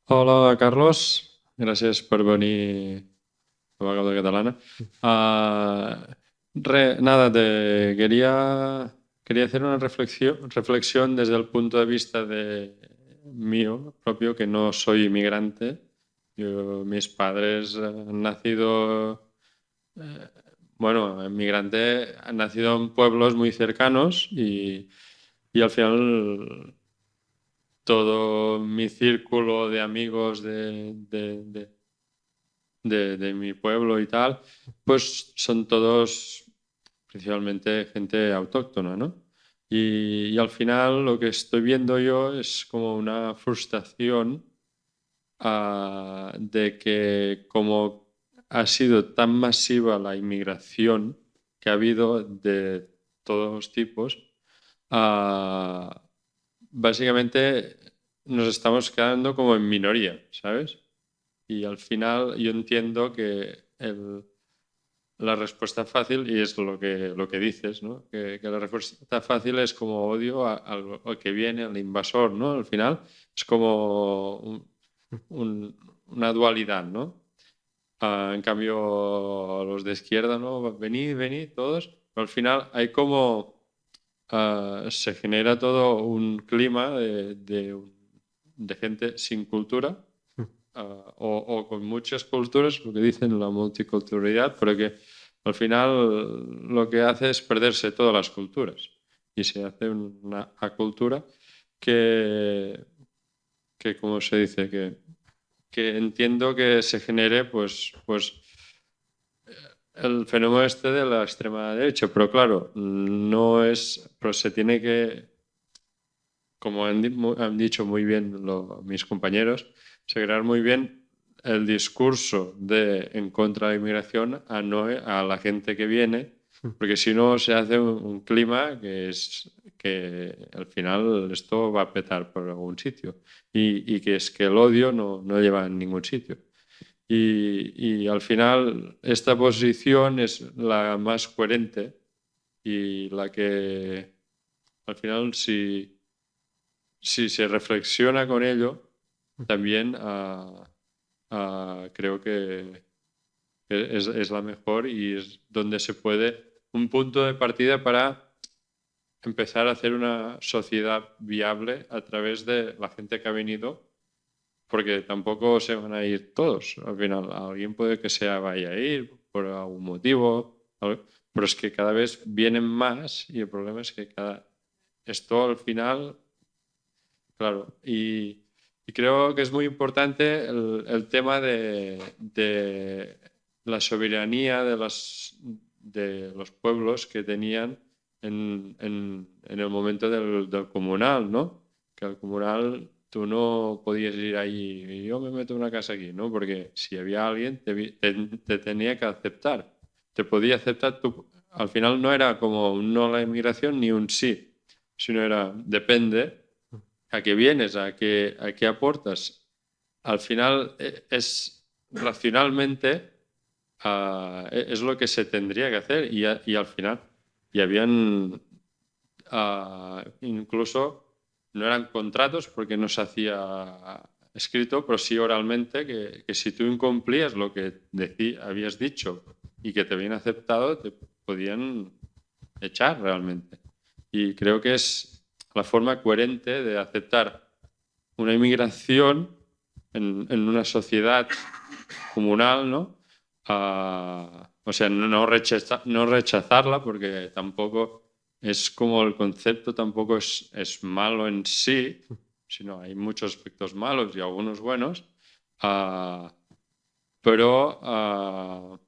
Hola, Carlos. Gràcies per venir a la Vegada Catalana. Nada, quería hacer una reflexión desde el punto de vista mío propio, que no soy inmigrante. Mis padres han nacido, inmigrante, han nacido en pueblos muy cercanos y al final todo mi círculo de amigos de mi pueblo y tal, pues son todos principalmente gente autóctona, ¿no? Y al final lo que estoy viendo yo es como una frustración de que como ha sido tan masiva la inmigración que ha habido de todos los tipos, básicamente nos estamos quedando como en minoría, ¿sabes? Y al final yo entiendo que la respuesta fácil, y es lo que dices, ¿no? Que la respuesta fácil es como odio al que viene, al invasor, ¿no? Al final es como una dualidad, ¿no? En cambio, los de izquierda, ¿no? Venid, venid, todos. Pero al final hay como... se genera todo un clima de gente sin cultura o con muchas culturas, lo que dicen la multiculturalidad, pero que al final lo que hace es perderse todas las culturas y se hace una acultura que ¿cómo se dice? Que entiendo que se genere pues el fenómeno este de la extrema derecha, pero claro, no es, pero se tiene que, como han dicho muy bien mis compañeros, segregar muy bien el discurso de en contra de la inmigración a la gente que viene, porque si no se hace un clima que es que al final esto va a petar por algún sitio y que es que el odio no lleva a ningún sitio. Y al final esta posición es la más coherente y la que al final si se reflexiona con ello, también creo que es la mejor y es donde se puede, un punto de partida para empezar a hacer una sociedad viable a través de la gente que ha venido, porque tampoco se van a ir todos. Al final, alguien puede que se vaya a ir por algún motivo, pero es que cada vez vienen más y el problema es que esto al final, claro, y creo que es muy importante el tema de la soberanía de los pueblos que tenían en el momento del comunal, ¿no? Que al comunal tú no podías ir ahí y yo me meto en una casa aquí, ¿no? Porque si había alguien te tenía que aceptar, te podía aceptar tú. Al final no era como un no a la inmigración ni un sí, sino era depende a qué vienes, a qué aportas. Al final es racionalmente es lo que se tendría que hacer y al final y habían incluso no eran contratos porque no se hacía escrito, pero sí oralmente que si tú incumplías lo que habías dicho y que te habían aceptado, te podían echar realmente. Y creo que es la forma coherente de aceptar una inmigración en una sociedad comunal, ¿no? O sea, no rechazarla porque tampoco es como el concepto tampoco es malo en sí, sino hay muchos aspectos malos y algunos buenos, pero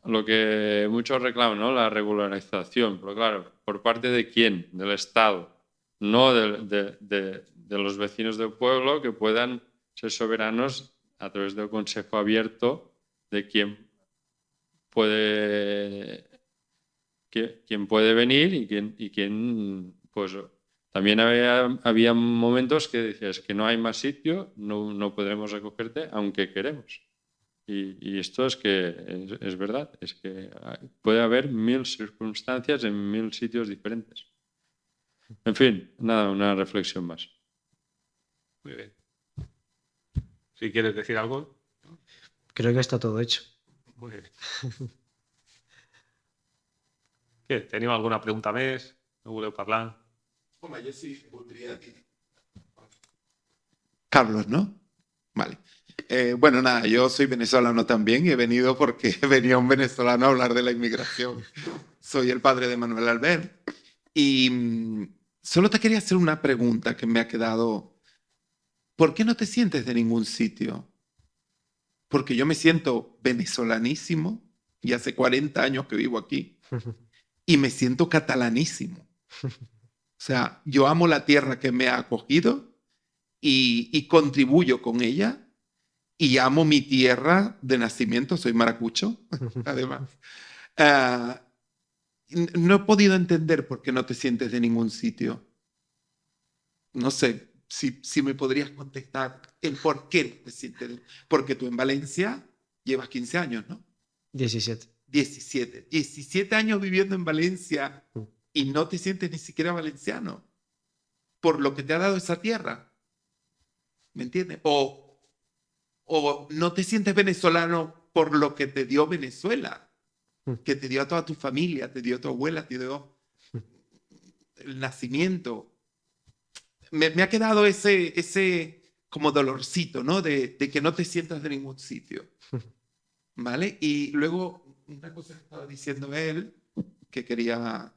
lo que muchos reclaman, ¿no? La regularización. Pero claro, ¿por parte de quién? Del Estado, no de los vecinos del pueblo que puedan ser soberanos a través del consejo abierto de quién puede venir y quién pues también había momentos que decías que no hay más sitio, no podremos acogerte aunque queremos. Y esto es que es verdad, es que puede haber 1000 circunstancias en 1000 sitios diferentes. En fin, nada, una reflexión más. Muy bien. Si quieres decir algo. Creo que está todo hecho. Muy bien. Què? Teniu alguna pregunta més? No voleu parlar? Home, jo sí voldria dir. Carlos, ¿no? Vale. Bueno, nada, yo soy venezolano también y he venido porque venía un venezolano a hablar de la inmigración. Soy el padre de Manuel Albert. Y solo te quería hacer una pregunta que me ha quedado. ¿Por qué no te sientes de ningún sitio? Porque yo me siento venezolanísimo y hace 40 años que vivo aquí. Y me siento catalanísimo. O sea, yo amo la tierra que me ha acogido y contribuyo con ella. Y amo mi tierra de nacimiento, soy maracucho, además. No he podido entender por qué no te sientes de ningún sitio. No sé si me podrías contestar el por qué no te sientes. Porque tú en Valencia llevas 15 años, ¿no? 17. 17 años viviendo en Valencia y no te sientes ni siquiera valenciano por lo que te ha dado esa tierra. ¿Me entiendes? O no te sientes venezolano por lo que te dio Venezuela, que te dio a toda tu familia, te dio a tu abuela, te dio el nacimiento. Me ha quedado ese como dolorcito, ¿no? De que no te sientas de ningún sitio. ¿Vale? Y luego, una cosa que estaba diciendo él, que quería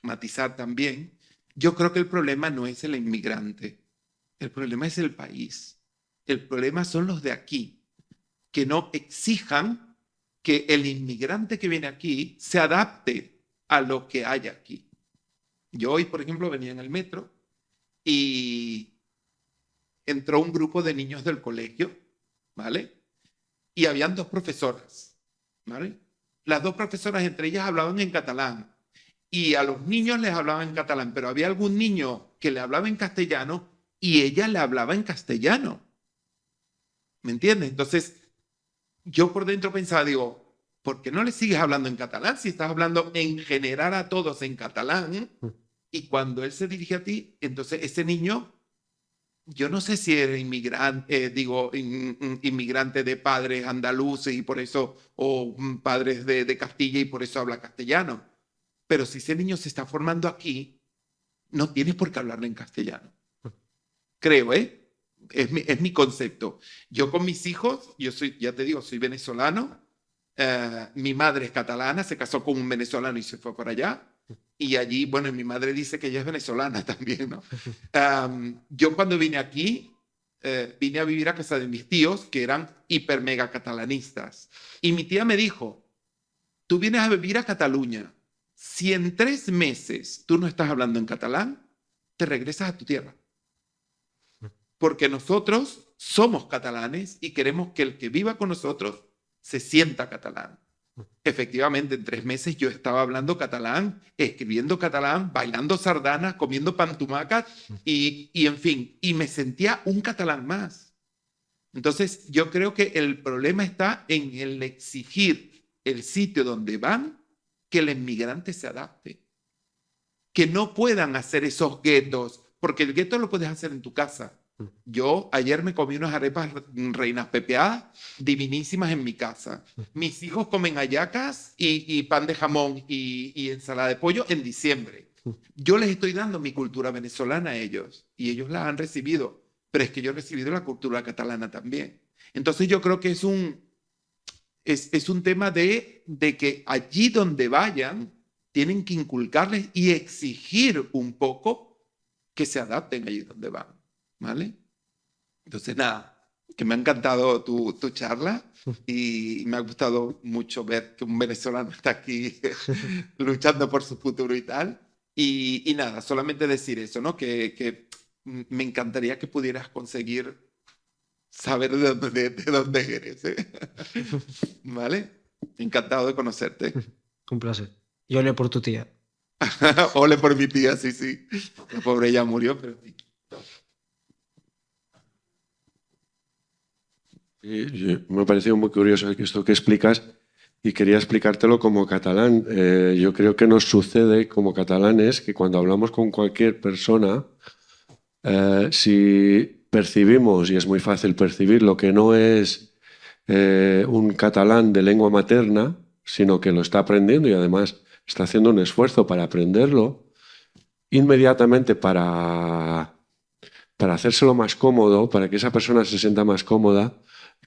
matizar también, yo creo que el problema no es el inmigrante, el problema es el país. El problema son los de aquí, que no exijan que el inmigrante que viene aquí se adapte a lo que hay aquí. Yo hoy, por ejemplo, venía en el metro y entró un grupo de niños del colegio, ¿vale? Y habían 2 profesoras, ¿vale? Las 2 profesoras, entre ellas, hablaban en catalán. Y a los niños les hablaban en catalán, pero había algún niño que le hablaba en castellano y ella le hablaba en castellano. ¿Me entiendes? Entonces, yo por dentro pensaba, digo, ¿por qué no le sigues hablando en catalán si estás hablando en general a todos en catalán? Y cuando él se dirige a ti, entonces ese niño, yo no sé si era inmigrante, inmigrante de padres andaluces y por eso, o padres de Castilla y por eso habla castellano. Pero si ese niño se está formando aquí, no tienes por qué hablarle en castellano. Creo, ¿eh? Es mi concepto. Yo con mis hijos, yo soy, ya te digo, soy venezolano. Mi madre es catalana, se casó con un venezolano y se fue para allá. Y allí, bueno, mi madre dice que ella es venezolana también, ¿no? Yo cuando vine aquí, vine a vivir a casa de mis tíos, que eran hiper mega catalanistas. Y mi tía me dijo, tú vienes a vivir a Cataluña. Si en 3 meses tú no estás hablando en catalán, te regresas a tu tierra. Porque nosotros somos catalanes y queremos que el que viva con nosotros se sienta catalán. Efectivamente, en 3 meses yo estaba hablando catalán, escribiendo catalán, bailando sardanas, comiendo pantumacas y en fin, y me sentía un catalán más. Entonces, yo creo que el problema está en el exigir el sitio donde van que el inmigrante se adapte. Que no puedan hacer esos guetos, porque el gueto lo puedes hacer en tu casa. Yo ayer me comí unas arepas reinas pepeadas divinísimas en mi casa. Mis hijos comen hallacas y pan de jamón y ensalada de pollo en diciembre. Yo les estoy dando mi cultura venezolana a ellos y ellos la han recibido, pero es que yo he recibido la cultura catalana también. Entonces yo creo que es un tema de que allí donde vayan tienen que inculcarles y exigir un poco que se adapten allí donde van. ¿Vale? Entonces, nada, que me ha encantado tu charla y me ha gustado mucho ver que un venezolano está aquí luchando por su futuro y tal. Y nada, solamente decir eso, ¿no? Que me encantaría que pudieras conseguir saber de dónde eres, ¿eh? ¿Vale? Encantado de conocerte. Un placer. Y ole por tu tía. Ole por mi tía, sí, sí. La pobre ya murió, pero... Me ha parecido muy curioso esto que explicas y quería explicártelo como catalán. Yo creo que nos sucede como catalanes que cuando hablamos con cualquier persona, si percibimos, y es muy fácil percibir, lo que no es un catalán de lengua materna, sino que lo está aprendiendo y además está haciendo un esfuerzo para aprenderlo, inmediatamente para hacérselo más cómodo, para que esa persona se sienta más cómoda,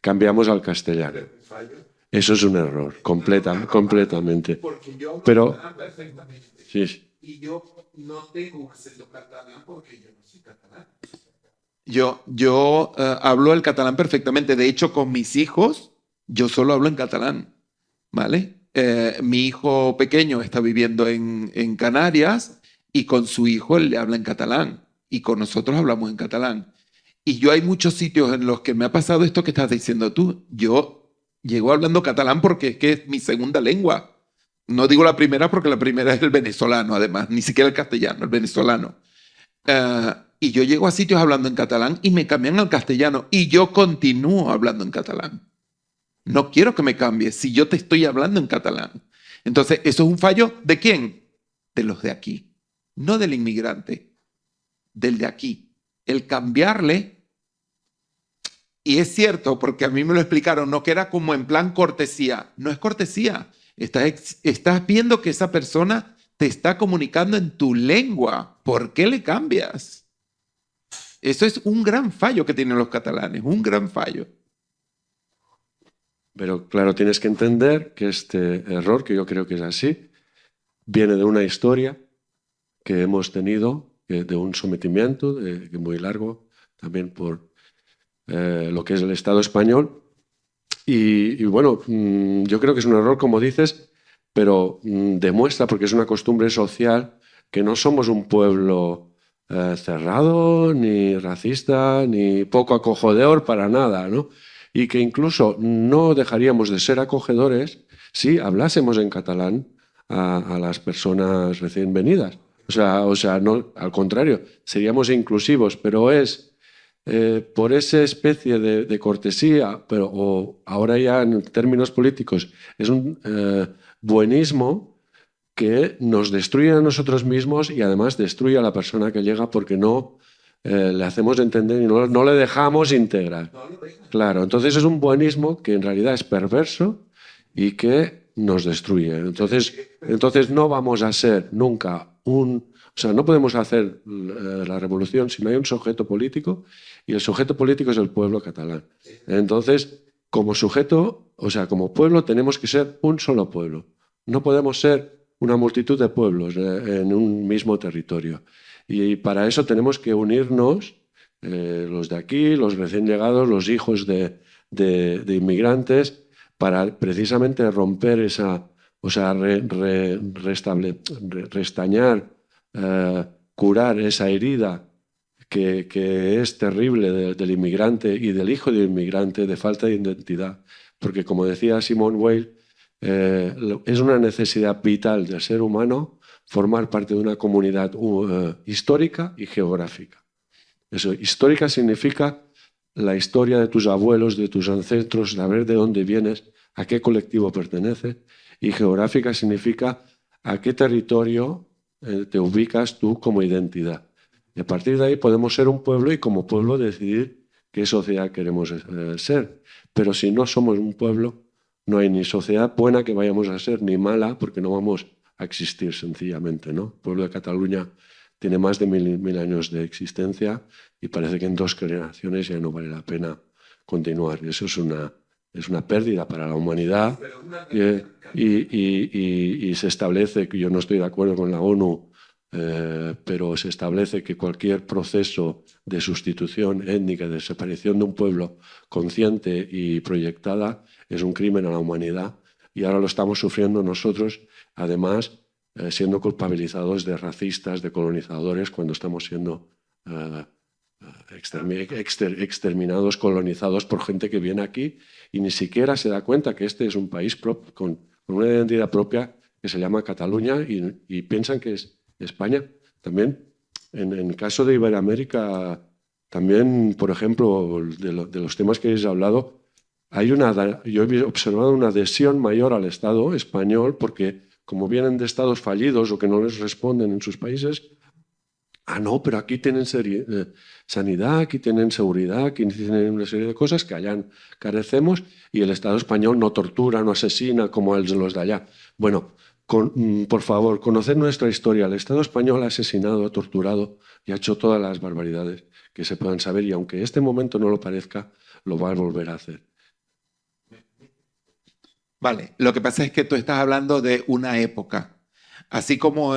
cambiamos al castellano. Eso es un error, completamente. Porque yo hablo Pero, catalán perfectamente. sí, Y yo no tengo un acento catalán porque yo no soy catalán. Yo hablo el catalán perfectamente. De hecho, con mis hijos, yo solo hablo en catalán. ¿Vale? Mi hijo pequeño está viviendo en Canarias y con su hijo él le habla en catalán. Y con nosotros hablamos en catalán. Y yo hay muchos sitios en los que me ha pasado esto que estás diciendo tú. Yo llego hablando catalán porque es que es mi segunda lengua. No digo la primera porque la primera es el venezolano, además, ni siquiera el castellano, el venezolano. Y yo llego a sitios hablando en catalán y me cambian al castellano y yo continúo hablando en catalán. No quiero que me cambies si yo te estoy hablando en catalán. Entonces, ¿eso es un fallo de quién? De los de aquí, no del inmigrante, del de aquí. El cambiarle, y es cierto, porque a mí me lo explicaron, no que era como en plan cortesía. No es cortesía. Estás viendo que esa persona te está comunicando en tu lengua. ¿Por qué le cambias? Eso es un gran fallo que tienen los catalanes, un gran fallo. pero claro, tienes que entender que este error, que yo creo que es así, viene de una historia que hemos tenido, de un sometimiento muy largo, también por lo que es el Estado español. Y bueno, yo creo que es un error, como dices, pero demuestra, porque es una costumbre social, que no somos un pueblo cerrado, ni racista, ni poco acogedor para nada, ¿no? Y que incluso no dejaríamos de ser acogedores si hablásemos en catalán a las personas recién venidas. O sea, no, al contrario, seríamos inclusivos, pero es por esa especie de cortesía, pero o ahora ya en términos políticos, es un buenismo que nos destruye a nosotros mismos y además destruye a la persona que llega porque no le hacemos entender y no le dejamos integrar. Claro, entonces es un buenismo que en realidad es perverso y que nos destruye. Entonces no vamos a ser nunca o sea, no podemos hacer la revolución si no hay un sujeto político y el sujeto político es el pueblo catalán. Entonces, como sujeto, o sea, como pueblo tenemos que ser un solo pueblo. No podemos ser una multitud de pueblos en un mismo territorio. Y para eso tenemos que unirnos, los de aquí, los recién llegados, los hijos de inmigrantes, para precisamente romper esa, o sea, restañar, curar esa herida que es terrible del inmigrante y del hijo del inmigrante, de falta de identidad. Porque como decía Simone Weil, es una necesidad vital del ser humano formar parte de una comunidad histórica y geográfica. Eso, histórica significa la historia de tus abuelos, de tus ancestros, saber de dónde vienes, a qué colectivo perteneces, y geográfica significa a qué territorio te ubicas tú como identidad. Y a partir de ahí podemos ser un pueblo y como pueblo decidir qué sociedad queremos ser. Pero si no somos un pueblo, no hay ni sociedad buena que vayamos a ser, ni mala, porque no vamos a existir sencillamente, ¿no? El pueblo de Cataluña tiene más de mil años de existencia y parece que en 2 generaciones ya no vale la pena continuar. Y eso es una pérdida para la humanidad y se establece, que yo no estoy de acuerdo con la ONU, pero se establece que cualquier proceso de sustitución étnica, de desaparición de un pueblo consciente y proyectada, es un crimen a la humanidad. Y ahora lo estamos sufriendo nosotros, además, siendo culpabilizados de racistas, de colonizadores, cuando estamos siendo exterminados, colonizados por gente que viene aquí y ni siquiera se da cuenta que este es un país con una identidad propia que se llama Cataluña y piensan que es España. También, en el caso de Iberoamérica, también, por ejemplo, de los temas que habéis hablado, yo he observado una adhesión mayor al Estado español porque como vienen de estados fallidos o que no les responden en sus países, no, pero aquí tienen sanidad, aquí tienen seguridad, aquí tienen una serie de cosas que allá carecemos y el Estado español no tortura, no asesina como los de allá. Bueno, por favor, conoced nuestra historia. El Estado español ha asesinado, ha torturado y ha hecho todas las barbaridades que se puedan saber y aunque este momento no lo parezca, lo va a volver a hacer. Vale, lo que pasa es que tú estás hablando de una época. Así como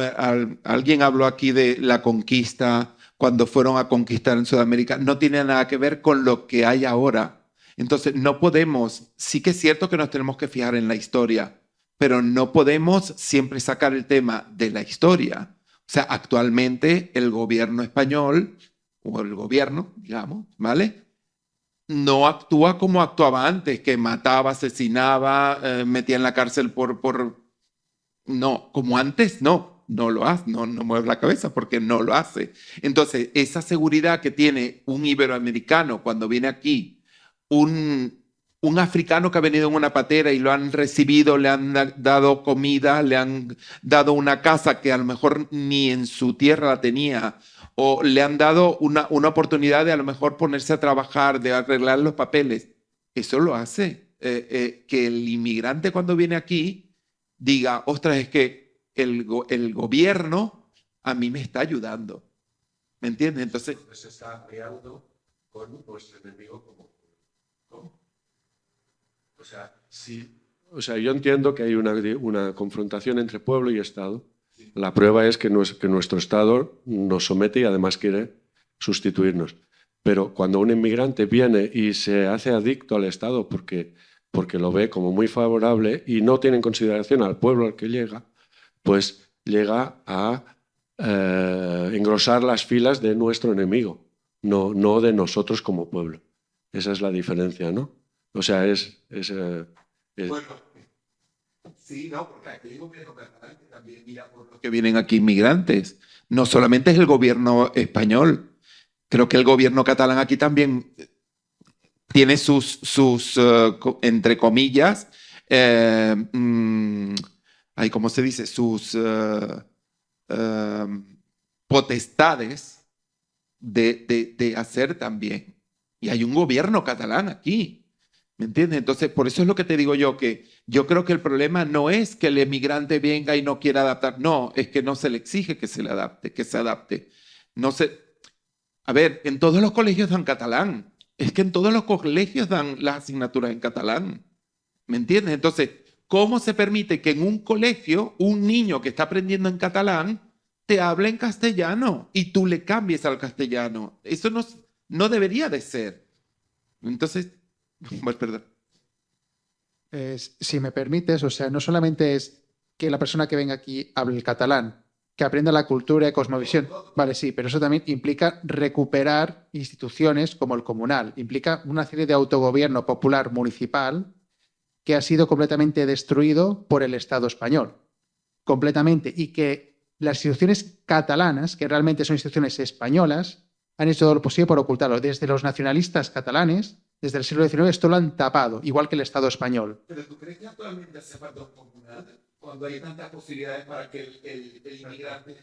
alguien habló aquí de la conquista, cuando fueron a conquistar en Sudamérica, no tiene nada que ver con lo que hay ahora. Entonces, no podemos, sí que es cierto que nos tenemos que fijar en la historia, pero no podemos siempre sacar el tema de la historia. O sea, actualmente el gobierno español, o el gobierno, digamos, ¿vale?, no actúa como actuaba antes, que mataba, asesinaba, metía en la cárcel No, como antes no lo hace, no mueve la cabeza porque no lo hace. Entonces, esa seguridad que tiene un iberoamericano cuando viene aquí, un africano que ha venido en una patera y lo han recibido, le han dado comida, le han dado una casa que a lo mejor ni en su tierra la tenía, o le han dado una oportunidad de a lo mejor ponerse a trabajar, de arreglar los papeles. Eso lo hace. Que el inmigrante cuando viene aquí diga, ostras, es que el gobierno a mí me está ayudando. ¿Me entiendes? Entonces se está aliando con nuestro enemigo ¿Cómo? O sea, sí. O sea, yo entiendo que hay una confrontación entre pueblo y Estado. Sí. La prueba es que nuestro Estado nos somete y además quiere sustituirnos. Pero cuando un inmigrante viene y se hace adicto al Estado porque lo ve como muy favorable y no tiene en consideración al pueblo al que llega, pues llega a engrosar las filas de nuestro enemigo, no de nosotros como pueblo. Esa es la diferencia, ¿no? O sea, Bueno, sí, no, porque aquí hay gobierno catalán que también mira por los que vienen aquí inmigrantes. No solamente es el gobierno español, creo que el gobierno catalán aquí también tiene sus entre comillas, ¿cómo se dice? Sus potestades de hacer también. Y hay un gobierno catalán aquí, ¿me entiendes? Entonces, por eso es lo que te digo yo, que yo creo que el problema no es que el emigrante venga y no quiera adaptar, no, es que no se le exige que se le adapte, que se adapte. A ver, en todos los colegios dan catalán. Es que en todos los colegios dan las asignaturas en catalán. ¿Me entiendes? Entonces, ¿cómo se permite que en un colegio un niño que está aprendiendo en catalán te hable en castellano y tú le cambies al castellano? Eso no debería de ser. Entonces, bueno, perdón. Si me permites, o sea, no solamente es que la persona que venga aquí hable el catalán, que aprenda la cultura y cosmovisión. Vale, sí, pero eso también implica recuperar instituciones como el comunal. Implica una serie de autogobierno popular municipal que ha sido completamente destruido por el Estado español. Completamente. Y que las instituciones catalanas, que realmente son instituciones españolas, han hecho todo lo posible por ocultarlo. Desde los nacionalistas catalanes, desde el siglo XIX, esto lo han tapado, igual que el Estado español. ¿Pero tú crees que actualmente hace falta un comunal? Cuando hay tantas posibilidades para que el inmigrante...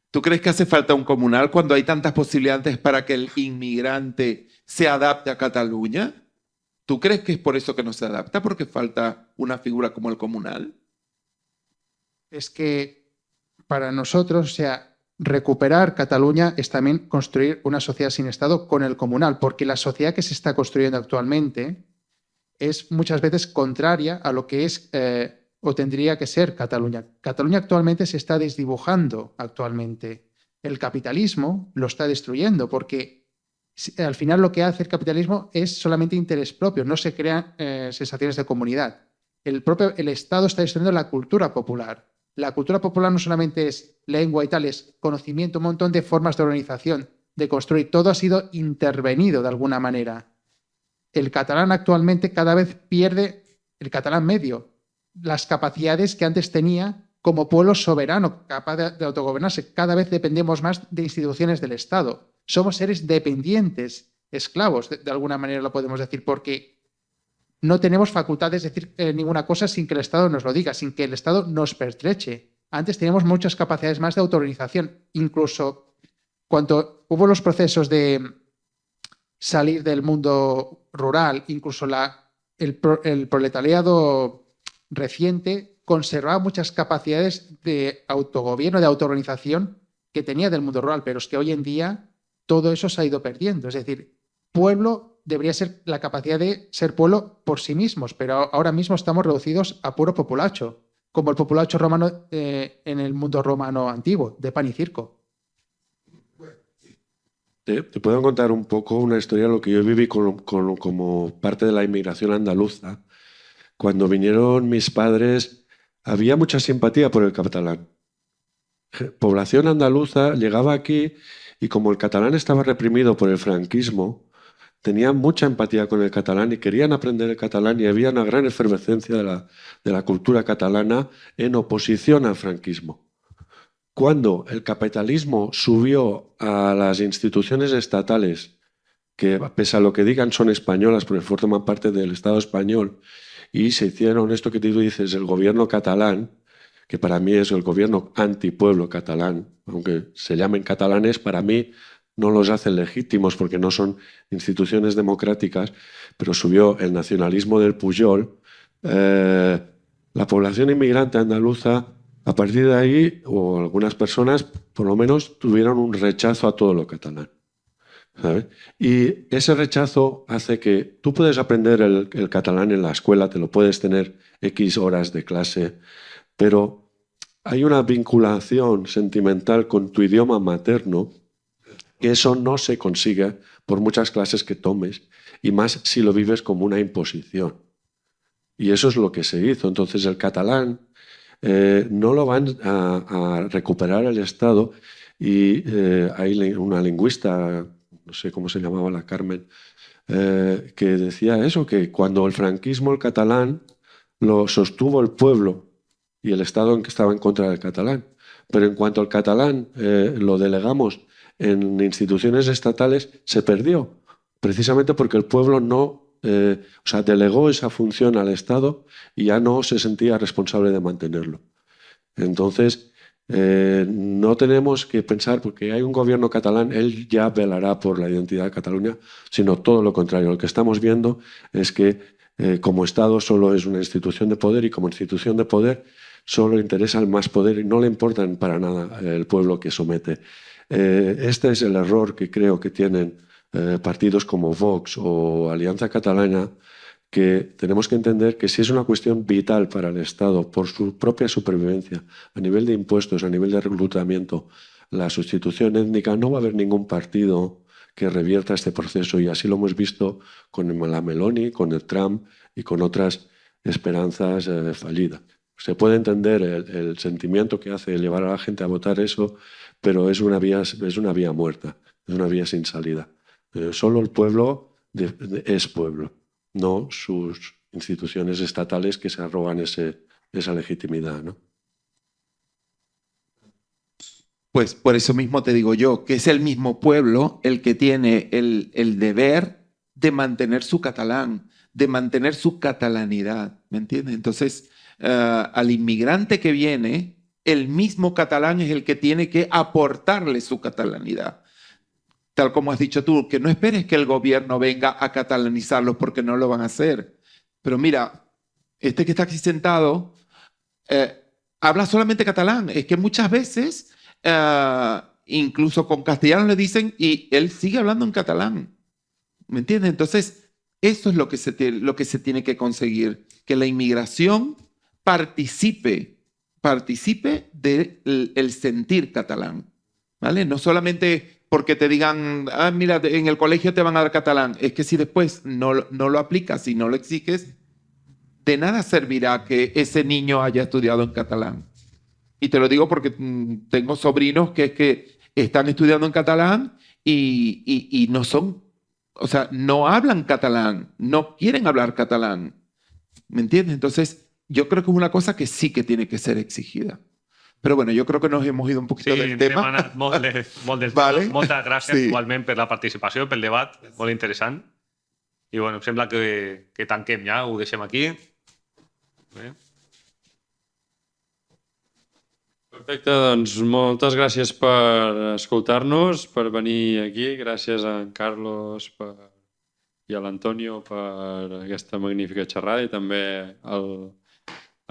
¿Tú crees que hace falta un comunal cuando hay tantas posibilidades para que el inmigrante se adapte a Cataluña? ¿Tú crees que es por eso que no se adapta? ¿Porque falta una figura como el comunal? Es que para nosotros, o sea, recuperar Cataluña es también construir una sociedad sin Estado con el comunal, porque la sociedad que se está construyendo actualmente es muchas veces contraria a lo que es o tendría que ser Cataluña. Cataluña actualmente se está desdibujando actualmente. El capitalismo lo está destruyendo porque al final lo que hace el capitalismo es solamente interés propio, no se crean sensaciones de comunidad. El Estado está destruyendo la cultura popular. La cultura popular no solamente es lengua y tal, es conocimiento, un montón de formas de organización, de construir. Todo ha sido intervenido de alguna manera. El catalán actualmente cada vez pierde, el catalán medio, las capacidades que antes tenía como pueblo soberano, capaz de autogobernarse. Cada vez dependemos más de instituciones del Estado. Somos seres dependientes, esclavos, de alguna manera lo podemos decir, porque no tenemos facultades de decir ninguna cosa sin que el Estado nos lo diga, sin que el Estado nos pertreche. Antes teníamos muchas capacidades más de autorganización. Incluso cuando hubo los procesos de salir del mundo rural, incluso el proletariado reciente conservaba muchas capacidades de autogobierno, de autorganización que tenía del mundo rural, pero es que hoy en día todo eso se ha ido perdiendo. Es decir, pueblo debería ser la capacidad de ser pueblo por sí mismos, pero ahora mismo estamos reducidos a puro populacho, como el populacho romano en el mundo romano antiguo, de pan y circo. Te puedo contar un poco una historia de lo que yo viví como parte de la inmigración andaluza. Cuando vinieron mis padres, había mucha simpatía por el catalán. Población andaluza llegaba aquí y como el catalán estaba reprimido por el franquismo, tenían mucha empatía con el catalán y querían aprender el catalán y había una gran efervescencia de la cultura catalana en oposición al franquismo. Cuando el capitalismo subió a las instituciones estatales, que pese a lo que digan son españolas porque forman parte del Estado español, y se hicieron esto que tú dices, el gobierno catalán, que para mí es el gobierno antipueblo catalán, aunque se llamen catalanes, para mí no los hacen legítimos porque no son instituciones democráticas, pero subió el nacionalismo del Pujol, la población inmigrante andaluza, a partir de ahí, o algunas personas, por lo menos, tuvieron un rechazo a todo lo catalán. ¿Sabes? Y ese rechazo hace que tú puedes aprender el catalán en la escuela, te lo puedes tener X horas de clase, pero hay una vinculación sentimental con tu idioma materno que eso no se consigue por muchas clases que tomes y más si lo vives como una imposición. Y eso es lo que se hizo. Entonces el catalán no lo van a recuperar el Estado y hay una lingüista, no sé cómo se llamaba, la Carmen, que decía eso, que cuando el franquismo, el catalán, lo sostuvo el pueblo y el Estado que estaba en contra del catalán. Pero en cuanto al catalán lo delegamos en instituciones estatales, se perdió, precisamente porque el pueblo delegó esa función al Estado y ya no se sentía responsable de mantenerlo. Entonces, no tenemos que pensar, porque hay un gobierno catalán, él ya velará por la identidad de Cataluña, sino todo lo contrario. Lo que estamos viendo es que como Estado solo es una institución de poder y como institución de poder solo le interesa el más poder y no le importa para nada el pueblo que somete. Este es el error que creo que tienen partidos como Vox o Alianza Catalana, que tenemos que entender que si es una cuestión vital para el Estado, por su propia supervivencia, a nivel de impuestos, a nivel de reclutamiento, la sustitución étnica, no va a haber ningún partido que revierta este proceso y así lo hemos visto con la Meloni, con el Trump y con otras esperanzas fallidas. Se puede entender el sentimiento que hace llevar a la gente a votar eso, pero es una vía muerta, es una vía sin salida. Solo el pueblo es pueblo, no sus instituciones estatales que se arrogan esa legitimidad, ¿no? Pues por eso mismo te digo yo, que es el mismo pueblo el que tiene el deber de mantener su catalán, de mantener su catalanidad, ¿me entiendes? Entonces, al inmigrante que viene, el mismo catalán es el que tiene que aportarle su catalanidad. Tal como has dicho tú, que no esperes que el gobierno venga a catalanizarlos porque no lo van a hacer. Pero mira, este que está aquí sentado habla solamente catalán. Es que muchas veces, incluso con castellano le dicen y él sigue hablando en catalán. ¿Me entiendes? Entonces, eso es lo que se tiene que conseguir. Que la inmigración participe del sentir catalán, ¿vale? No solamente porque te digan, ah, mira, en el colegio te van a dar catalán, es que si después no lo aplicas y no lo exiges, de nada servirá que ese niño haya estudiado en catalán. Y te lo digo porque tengo sobrinos que están estudiando en catalán y no son, o sea, no hablan catalán, no quieren hablar catalán. ¿Me entiendes? Entonces, yo creo que es una cosa que sí que tiene que ser exigida. Però bueno, jo crec que nos hemos ido un poquito del tema. Hem anat molt del Vale. tema. Moltes gràcies Sí. igualment per la participació, pel debat, molt interessant. I bueno, em sembla que tanquem ja, ho deixem aquí. Bé. Perfecte, doncs moltes gràcies per escoltar-nos, per venir aquí. Gràcies a en Carlos i a l'Antonio per aquesta magnífica xerrada i també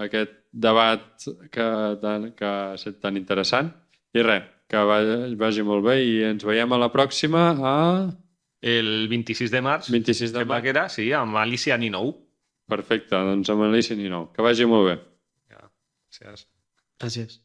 aquest debat que ha estat tan interessant. I res, que vagi molt bé i ens veiem a la pròxima El 26 de març, 26 de sembla març. que era, sí, amb Alicia Ninou. Perfecte, doncs amb Alicia Ninou. Que vagi molt bé. Ja, gràcies. Gràcies.